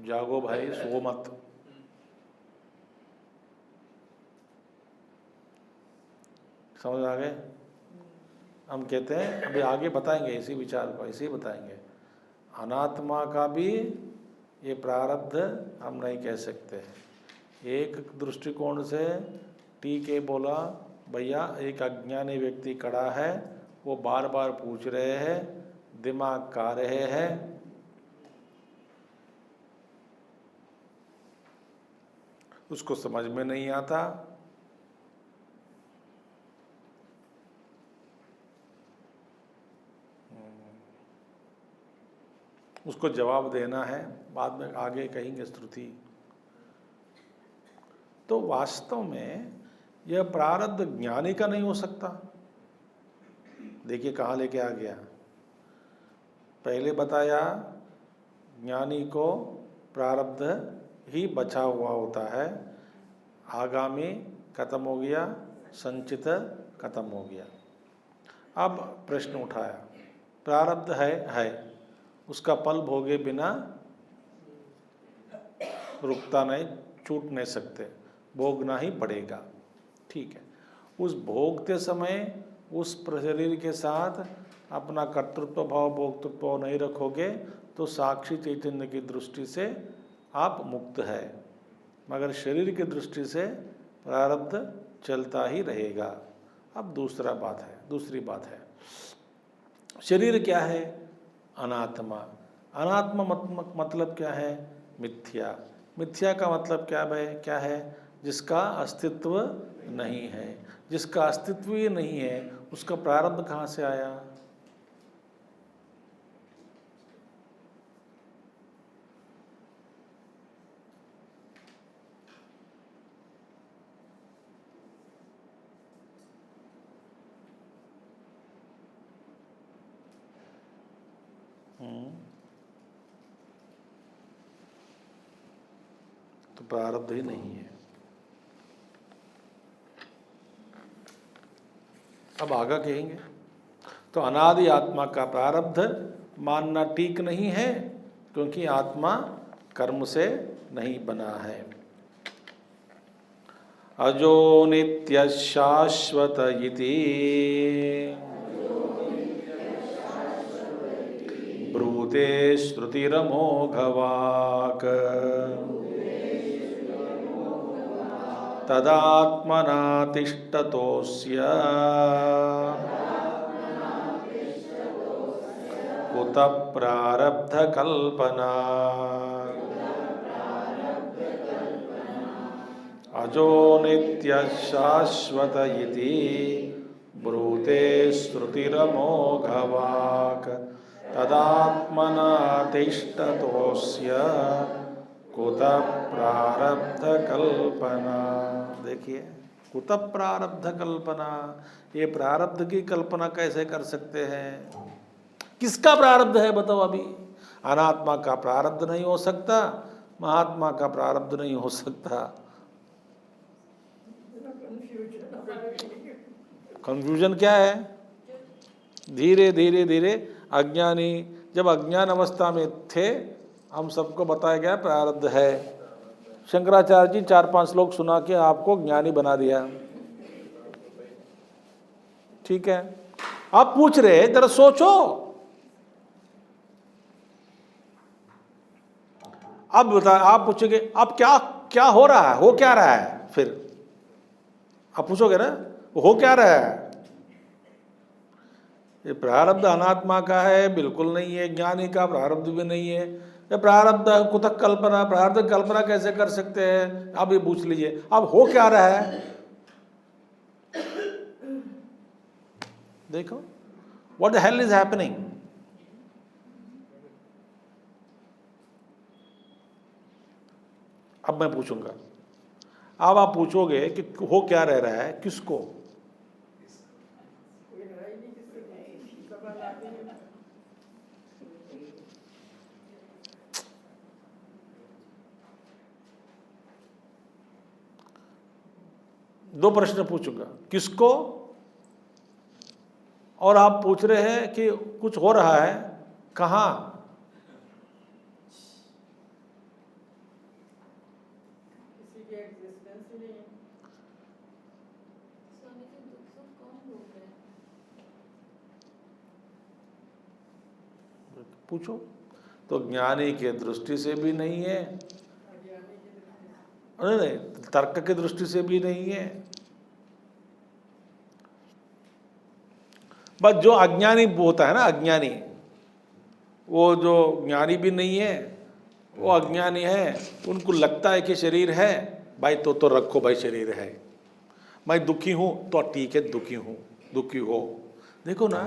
जागो भाई, सो मत। समझ आ गए। हम कहते हैं, अभी आगे बताएंगे इसी विचार को, इसी बताएंगे। अनात्मा का भी ये प्रारब्ध हम नहीं कह सकते। एक दृष्टिकोण से ठीक है बोला, भैया एक अज्ञानी व्यक्ति खड़ा है, वो बार बार पूछ रहे हैं, दिमाग खा रहे हैं, उसको समझ में नहीं आता, उसको जवाब देना है, बाद में आगे कहेंगे श्रुति। तो वास्तव में यह प्रारब्ध ज्ञानी का नहीं हो सकता। देखिए कहाँ लेके आ गया। पहले बताया ज्ञानी को प्रारब्ध ही बचा हुआ होता है, आगामी खत्म हो गया, संचित खत्म हो गया। अब प्रश्न उठाया, प्रारब्ध है, उसका फल भोगे बिना रुकता नहीं, छूट नहीं सकते, भोगना ही पड़ेगा। ठीक है, उस भोगते समय उस शरीर के साथ अपना कर्तृत्व भाव भोक्तृत्व नहीं रखोगे तो साक्षी चैतन्य की दृष्टि से आप मुक्त है, मगर शरीर की दृष्टि से प्रारब्ध चलता ही रहेगा। अब दूसरी बात है, शरीर क्या है? अनात्मा। अनात्मा मतलब क्या है? मिथ्या। मिथ्या का मतलब क्या है? जिसका अस्तित्व नहीं है। जिसका अस्तित्व ही नहीं है उसका प्रारब्ध कहाँ से आया? तो प्रारब्ध ही नहीं है। अब आगे कहेंगे, तो अनादि आत्मा का प्रारब्ध मानना ठीक नहीं है, क्योंकि आत्मा कर्म से नहीं बना है। अजो नित्य शाश्वत इति ब्रूते श्रुतिरमोघवाक् तदात्मना तिष्ठतोऽस्य कुतः प्रारब्धकल्पना। अजो नित्य शाश्वत इति ब्रूते श्रुतिरमोघवाक् तदात्मना तिष्ठतोऽस्य कुतः प्रारब्ध कल्पना। देखिए, कुतः प्रारब्ध कल्पना, ये प्रारब्ध की कल्पना कैसे कर सकते हैं? किसका प्रारब्ध है बताओ? अभी अनात्मा का प्रारब्ध नहीं हो सकता, महात्मा का प्रारब्ध नहीं हो सकता। कंफ्यूजन क्या है? धीरे धीरे धीरे अज्ञानी, जब अज्ञान अवस्था में थे हम सबको बताया गया प्रारब्ध है। शंकराचार्य जी 4-5 श्लोक सुना के आपको ज्ञानी बना दिया। ठीक है, आप पूछ रहे जरा सोचो। अब बता, आप पूछोगे अब क्या हो रहा है, हो क्या रहा है? फिर आप पूछोगे ना हो क्या रहा है? ये प्रारब्ध अनात्मा का है? बिल्कुल नहीं है। ज्ञानी का प्रारब्ध भी नहीं है। ये प्रारब्ध कुतः कल्पना, प्रारब्ध कल्पना कैसे कर सकते हैं? अब ये पूछ लीजिए, अब हो क्या रहा है? देखो, what the hell is happening. अब मैं पूछूंगा, अब आप पूछोगे कि हो क्या रह रहा है, किसको? दो प्रश्न पूछूंगा, किसको? और आप पूछ रहे हैं कि कुछ हो रहा है, कहाँ? किसी की एग्जिस्टेंस ही नहीं है। पूछो। तो ज्ञानी के दृष्टि से भी नहीं है, नहीं, तर्क की दृष्टि से भी नहीं है। बस जो अज्ञानी होता है ना, अज्ञानी, वो जो ज्ञानी भी नहीं है, वो अज्ञानी है, उनको लगता है कि शरीर है, भाई तो रखो भाई, शरीर है, मैं दुखी हूँ तो ठीक है, दुखी हूँ, दुखी हो। देखो ना,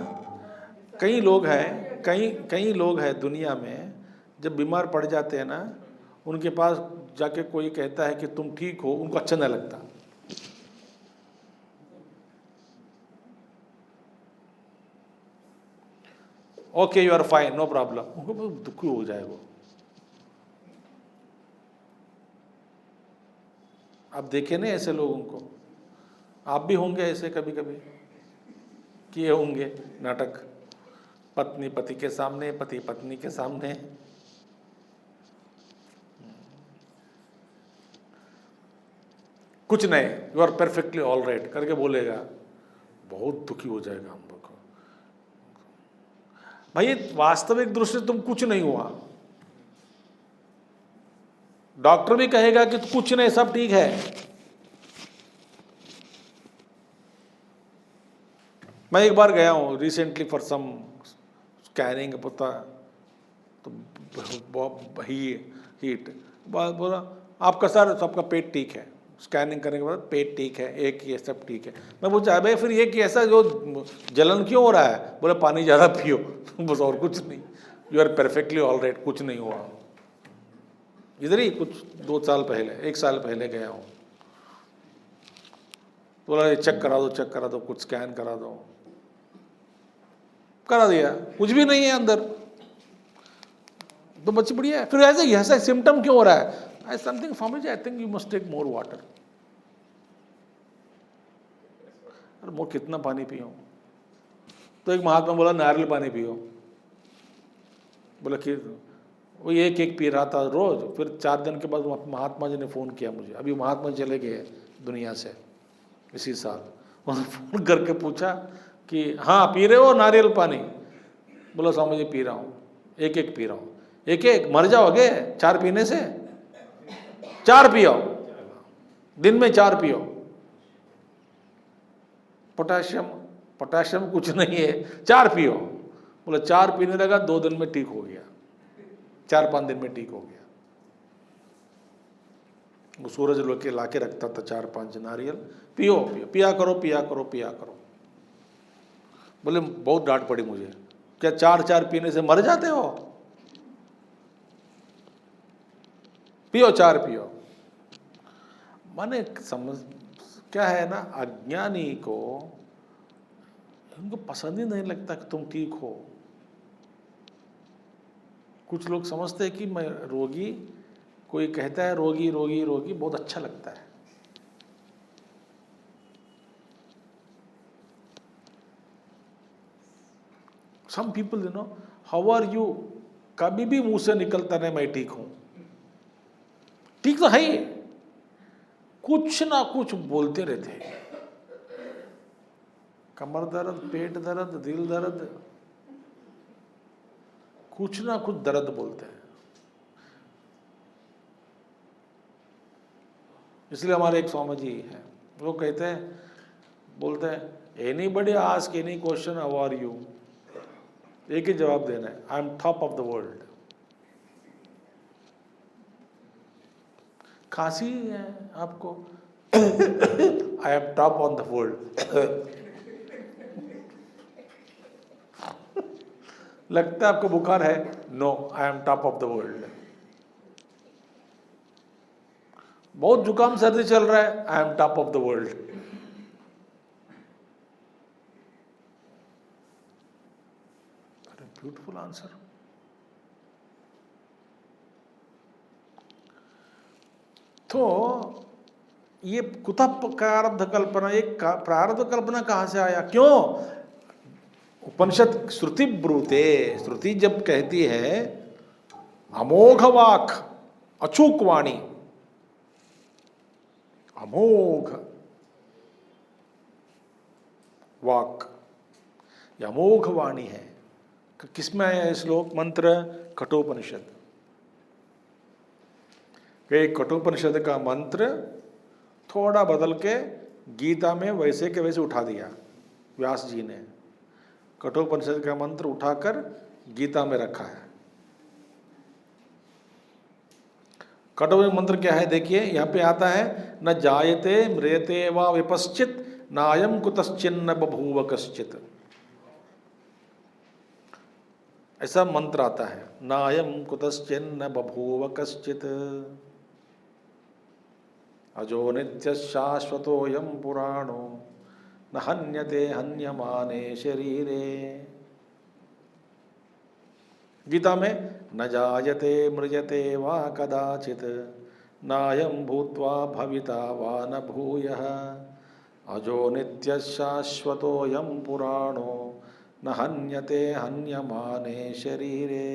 कई लोग हैं, कई लोग हैं दुनिया में, जब बीमार पड़ जाते हैं ना, उनके पास जाके कोई कहता है कि तुम ठीक हो, उनको अच्छा नहीं लगता। Okay you are fine, no problem, उनको दुखी हो जाए वो। आप देखे ना ऐसे लोगों को, आप भी होंगे ऐसे, कभी कभी किए होंगे नाटक, पत्नी पति के सामने, पति पत्नी के सामने। कुछ नहीं, you are perfectly all right करके बोलेगा, बहुत दुखी हो जाएगा हम लोग को। भाई वास्तविक दृष्टि से तुम कुछ नहीं हुआ, डॉक्टर भी कहेगा कि कुछ नहीं, सब ठीक है। मैं एक बार गया हूँ रिसेंटली फॉर सम स्कैनिंग, पता तो हीट, बोला आपका सर सबका पेट ठीक है, स्कैनिंग करने के बाद पेट ठीक है, एक ये सब ठीक है। मैं पूछा भाई फिर ये कि ऐसा जो जलन क्यों हो रहा है, बोले पानी ज़्यादा पियो। बस और कुछ नहीं, you are perfectly all right, कुछ नहीं हुआ। इधर ही कुछ 2 साल पहले, 1 साल पहले गया हूँ, बोला चेक करा दो, चेक करा दो, कुछ स्कैन करा दो, करा दिया, कुछ भी नहीं है अंदर, तो बच्ची बढ़िया है। फिर ऐसा सिम्टम क्यों हो रहा है, आई समथिंग फॉर्मेज, I think you must take more water. अरे मोर कितना पानी पियो, तो एक महात्मा बोला नारियल पानी पियो, बोला कि वो एक पी रहा था रोज। फिर 4 दिन के बाद महात्मा जी ने फ़ोन किया मुझे, अभी महात्मा चले गए दुनिया से इसी साल, उन्होंने फ़ोन करके पूछा कि हाँ पी रहे हो नारियल पानी, बोला स्वामी जी पी रहा हूँ, एक पी रहा हूँ। एक मर जाओगे 4 पीने से, 4 पियो, दिन में 4 पियो। पोटाशियम कुछ नहीं है, 4 पियो। बोला 4 पीने लगा, 2 दिन में ठीक हो गया, 4-5 दिन में ठीक हो गया। वो सूरज लोके लाके रखता था 4-5 नारियल, पियो पियो, पिया करो पिया करो पिया करो। बोले बहुत डांट पड़ी मुझे, क्या 4 पीने से मर जाते हो, पियो 4 पियो। माने समझ क्या है ना, अज्ञानी को उनको पसंद ही नहीं लगता कि तुम ठीक हो। कुछ लोग समझते हैं कि मैं रोगी, कोई कहता है रोगी रोगी रोगी, बहुत अच्छा लगता है। Some people you know, how are you, कभी भी मुंह से निकलता नहीं मैं ठीक हूं। ठीक तो है, कुछ ना कुछ बोलते रहते हैं, कमर दर्द, पेट दर्द, दिल दर्द, कुछ ना कुछ दर्द बोलते हैं। इसलिए हमारे एक स्वामी जी हैं, वो कहते हैं, बोलते हैं anybody ask any question how are you, एक ही जवाब देना है, I am top of the world. खांसी है आपको, I am top on the world. लगता है आपको बुखार है, no I am top of the world. बहुत जुकाम सर्दी चल रहा है, I am top of the world. Beautiful answer. तो ये कुतः प्रारब्ध कल्पना, एक प्रारब्ध कल्पना कहां से आया, क्यों? उपनिषद श्रुति ब्रूते, श्रुति जब कहती है अमोघ वाक अचूक वाणी, अमोघ वाक, ये अमोघ वाणी है। किसमें आया है श्लोक मंत्र? कठोपनिषद। कठोपनिषद का मंत्र थोड़ा बदल के गीता में वैसे के वैसे उठा दिया व्यास जी ने। कठोपनिषद का मंत्र उठाकर गीता में रखा है। कठोर मंत्र क्या है देखिए, यहाँ पे आता है न जायते म्रियते वा विपश्चित नायम कुतश्चिन्न बभूव कश्चित, ऐसा मंत्र आता है, नायम कुतश्चिन्न बभूव कश्चित, अजो नित्य शाश्वतोयम पुराणो न हन्यते हन्यमाने शरीरे। गीता में न जायते मृजते वा कदाचित नायं भूत्वा भविता वा न भूयः अजो नित्य शाश्वतोयम पुराणो न हन्यते हन्यमाने शरीरे।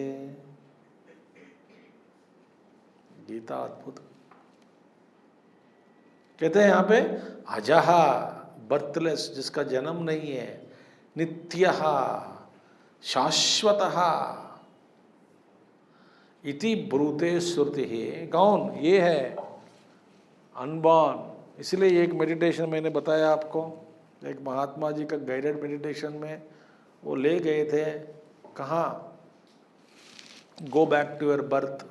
गीता अद्भुत। कहते हैं यहाँ पे अजहा, बर्थलेस, जिसका जन्म नहीं है, नित्यः, शाश्वतः, इति ब्रूते श्रुति है। कौन? ये है अनबॉर्न। इसलिए एक मेडिटेशन मैंने बताया आपको, एक महात्मा जी का गाइडेड मेडिटेशन में वो ले गए थे, कहाँ? Go back to your birth,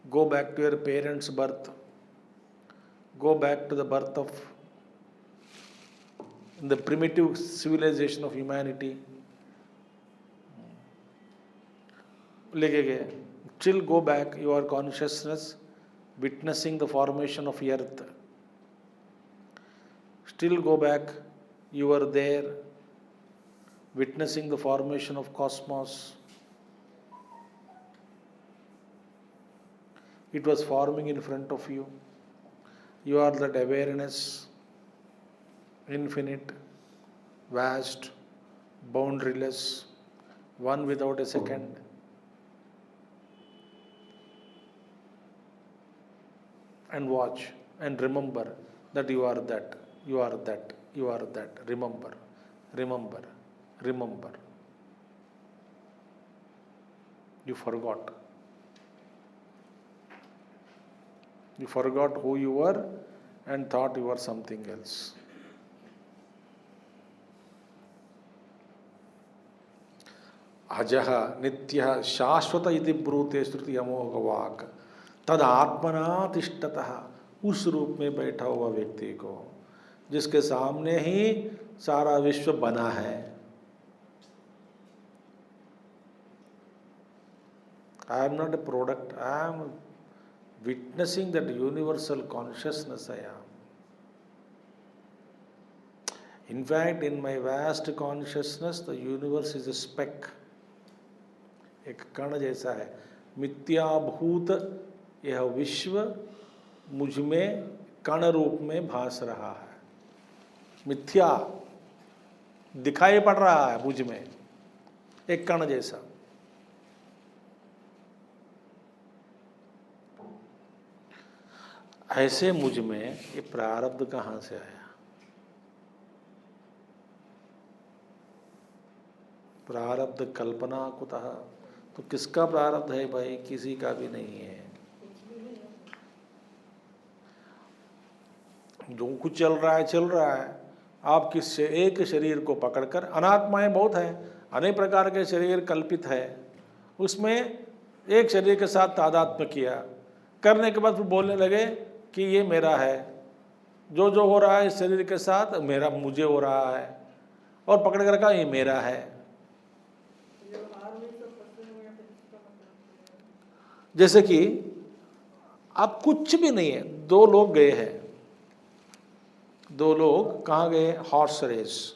go back to your parents birth, go back to the birth of the primitive civilization of humanity. लेके गए, still go back, your consciousness witnessing the formation of earth, still go back, you are there witnessing the formation of cosmos. It was forming in front of you. You are that awareness, infinite, vast, boundaryless, one without a second. And watch and remember that you are that, you are that, you are that. Remember, remember, remember. You forgot. You forgot who you were and thought you were something else. अजः नित्यः शाश्वत इति ब्रूते श्रुति अमोघ वाक् तद आत्मना तिष्ठतः, उस रूप में बैठा हुआ व्यक्ति को जिसके सामने ही सारा विश्व बना है। I am not a product, I am witnessing that universal consciousness I am. In fact, in my vast consciousness, the universe is a speck, एक कण जैसा है। मिथ्याभूत यह विश्व मुझ में कण रूप में भास रहा है, मिथ्या दिखाई पड़ रहा है मुझ में, एक कण जैसा। ऐसे मुझ में ये प्रारब्ध कहाँ से आया? प्रारब्ध कल्पना कुतः, तो किसका प्रारब्ध है भाई? किसी का भी नहीं है। जो कुछ चल रहा है चल रहा है। आप किससे एक शरीर को पकड़कर, अनात्माएं बहुत हैं, अनेक प्रकार के शरीर कल्पित है, उसमें एक शरीर के साथ तादात्म्य किया, करने के बाद फिर बोलने लगे कि ये मेरा है, जो जो हो रहा है इस शरीर के साथ मेरा, मुझे हो रहा है, और पकड़ कर कहा ये मेरा है। जैसे कि अब कुछ भी नहीं है, दो लोग गए हैं, दो लोग कहाँ गए? Horse race.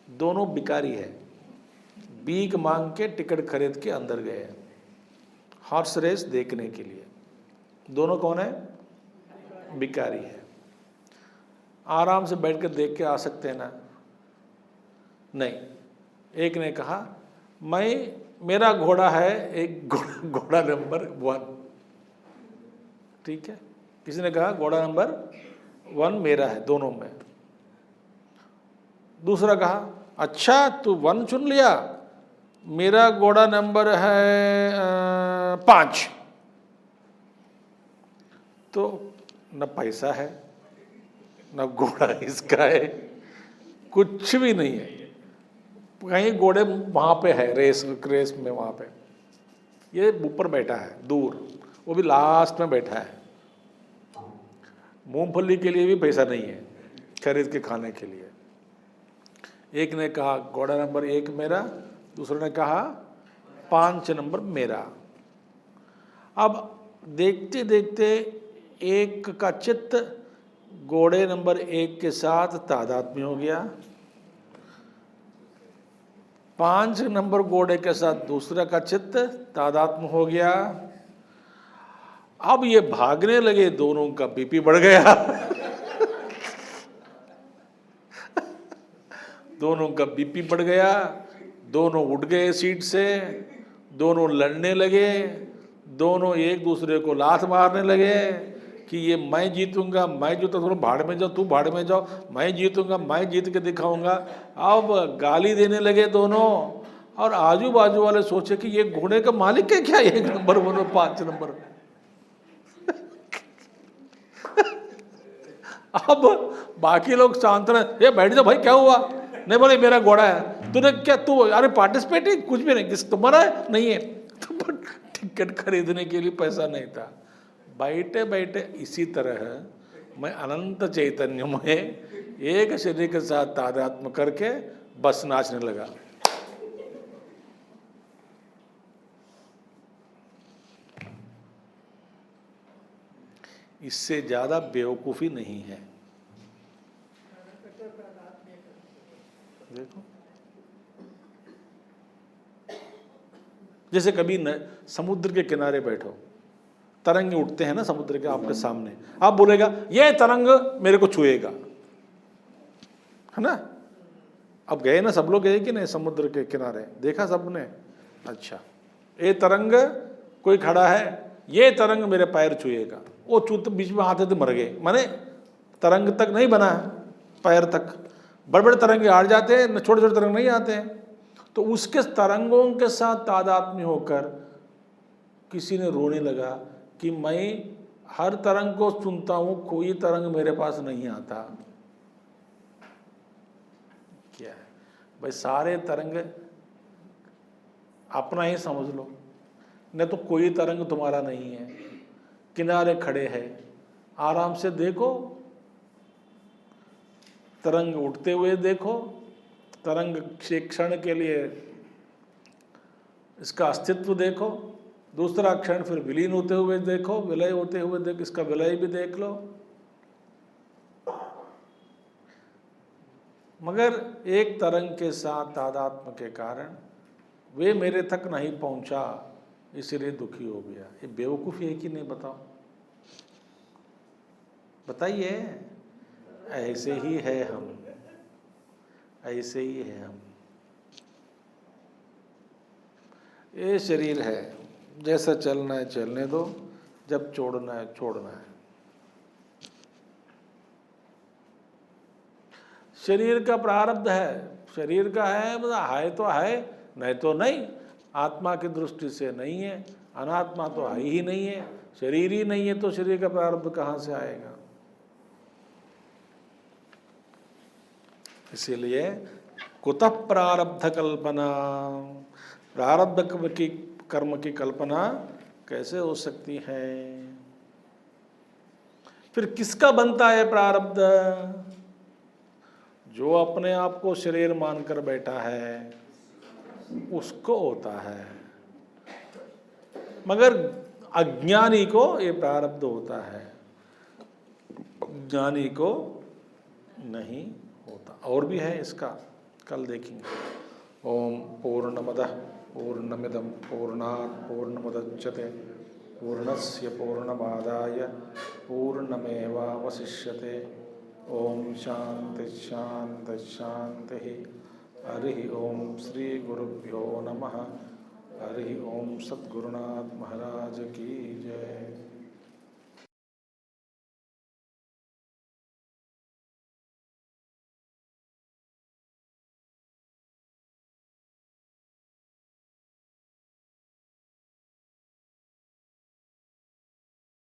दोनों भिखारी है, भीख मांग के टिकट खरीद के अंदर गए हॉर्स रेस देखने के लिए। दोनों कौन है? भिखारी है। आराम से बैठ कर देख के आ सकते हैं ना? नहीं। एक ने कहा मेरा घोड़ा है, एक घोड़ा नंबर 1, ठीक है। किसी ने कहा घोड़ा नंबर 1 मेरा है, दोनों में। दूसरा कहा अच्छा तू 1 चुन लिया, मेरा घोड़ा नंबर है 5। तो न पैसा है न घोड़ा इसका है, कुछ भी नहीं है। कहीं घोड़े वहाँ पे है, रेस में वहाँ पे, ये ऊपर बैठा है दूर, वो भी लास्ट में बैठा है। मूंगफली के लिए भी पैसा नहीं है खरीद के खाने के लिए। एक ने कहा घोड़ा नंबर 1 मेरा, दूसरे ने कहा 5 नंबर मेरा। अब देखते देखते एक का चित्त घोड़े नंबर 1 के साथ तादात्म्य हो गया, 5 नंबर घोड़े के साथ दूसरा का चित्त तादात्म्य हो गया। अब ये भागने लगे, दोनों का बीपी बढ़ गया दोनों का बीपी बढ़ गया, दोनों उठ गए सीट से, दोनों लड़ने लगे, दोनों एक दूसरे को लात मारने लगे कि ये मैं जीतूंगा, मैं जीतूंगा, तुम भाड़ में जाओ, तू भाड़ में जाओ, मैं जीतूंगा, मैं जीत के दिखाऊंगा। अब गाली देने लगे दोनों। और आजू बाजू वाले सोचे कि ये घोड़े का मालिक है क्या, 1 नंबर बोलो 5 नंबर अब बाकी लोग शांत रहे, ये बैठ जाओ भाई, क्या हुआ? नहीं बोले मेरा घोड़ा है। तूने क्या, तू अरे पार्टिसिपेट ही कुछ भी नहीं, किस तुम्हारा है? नहीं है। तो टिकट खरीदने के लिए पैसा नहीं था। बैठे बैठे इसी तरह मैं अनंत चैतन्य में एक शरीर के साथ तादात्म्य करके बस नाचने लगा। इससे ज्यादा बेवकूफी नहीं है। देखो जैसे कभी समुद्र के किनारे बैठो, तरंग उठते हैं ना समुद्र के आपके सामने, आप बोलेगा ये तरंग मेरे को छुएगा, है ना? अब गए ना सब लोग, गए कि नहीं समुद्र के किनारे, देखा सबने? अच्छा, ये तरंग कोई खड़ा है, ये तरंग मेरे पैर छुएगा, वो चूत बीच में आते थे मर गए, माने तरंग तक नहीं बना है, पैर तक। बड़े बड़े तरंगे हार जाते हैं, छोटे छोटे तरंग नहीं आते हैं। तो उसके तरंगों के साथ तादात्म्य होकर किसी ने रोने लगा कि मैं हर तरंग को सुनता हूं, कोई तरंग मेरे पास नहीं आता। क्या है भाई, सारे तरंग अपना ही समझ लो, नहीं तो कोई तरंग तुम्हारा नहीं है। किनारे खड़े हैं, आराम से देखो, तरंग उठते हुए देखो, तरंग से क्षण के लिए इसका अस्तित्व देखो, दूसरा क्षण फिर विलीन होते हुए देखो, विलय होते हुए देखो, इसका विलय भी देख लो। मगर एक तरंग के साथ तादात्म्य के कारण वे मेरे तक नहीं पहुंचा, इसलिए दुखी हो गया। ये बेवकूफ़ी है कि नहीं, बताओ, बताइए। ऐसे ही है हम, ऐसे ही है हम। ये शरीर है, जैसा चलना है चलने दो, जब छोड़ना है छोड़ना है। शरीर का प्रारब्ध है, शरीर का है, मतलब है तो है, नहीं तो नहीं। आत्मा की दृष्टि से नहीं है, अनात्मा तो है ही नहीं है। शरीर ही नहीं है तो शरीर का प्रारब्ध कहाँ से आएगा? इसीलिए कुतः प्रारब्ध कल्पना, प्रारब्ध की कर्म की कल्पना कैसे हो सकती है? फिर किसका बनता है प्रारब्ध? जो अपने आप को शरीर मानकर बैठा है उसको होता है, मगर अज्ञानी को ये प्रारब्ध होता है, ज्ञानी को नहीं होता। और भी है इसका, कल देखेंगे। ओम पूर्णमदः पूर्णमिदं पूर्णात् पूर्णमुदच्यते पूर्णस्य पूर्णमादाय पूर्णमेवावशिष्यते। ओम शांति शांति शांति। हरि ओम श्री गुरुभ्यो नमः। हरि ओम सद्गुरुनाथ महाराज की जय।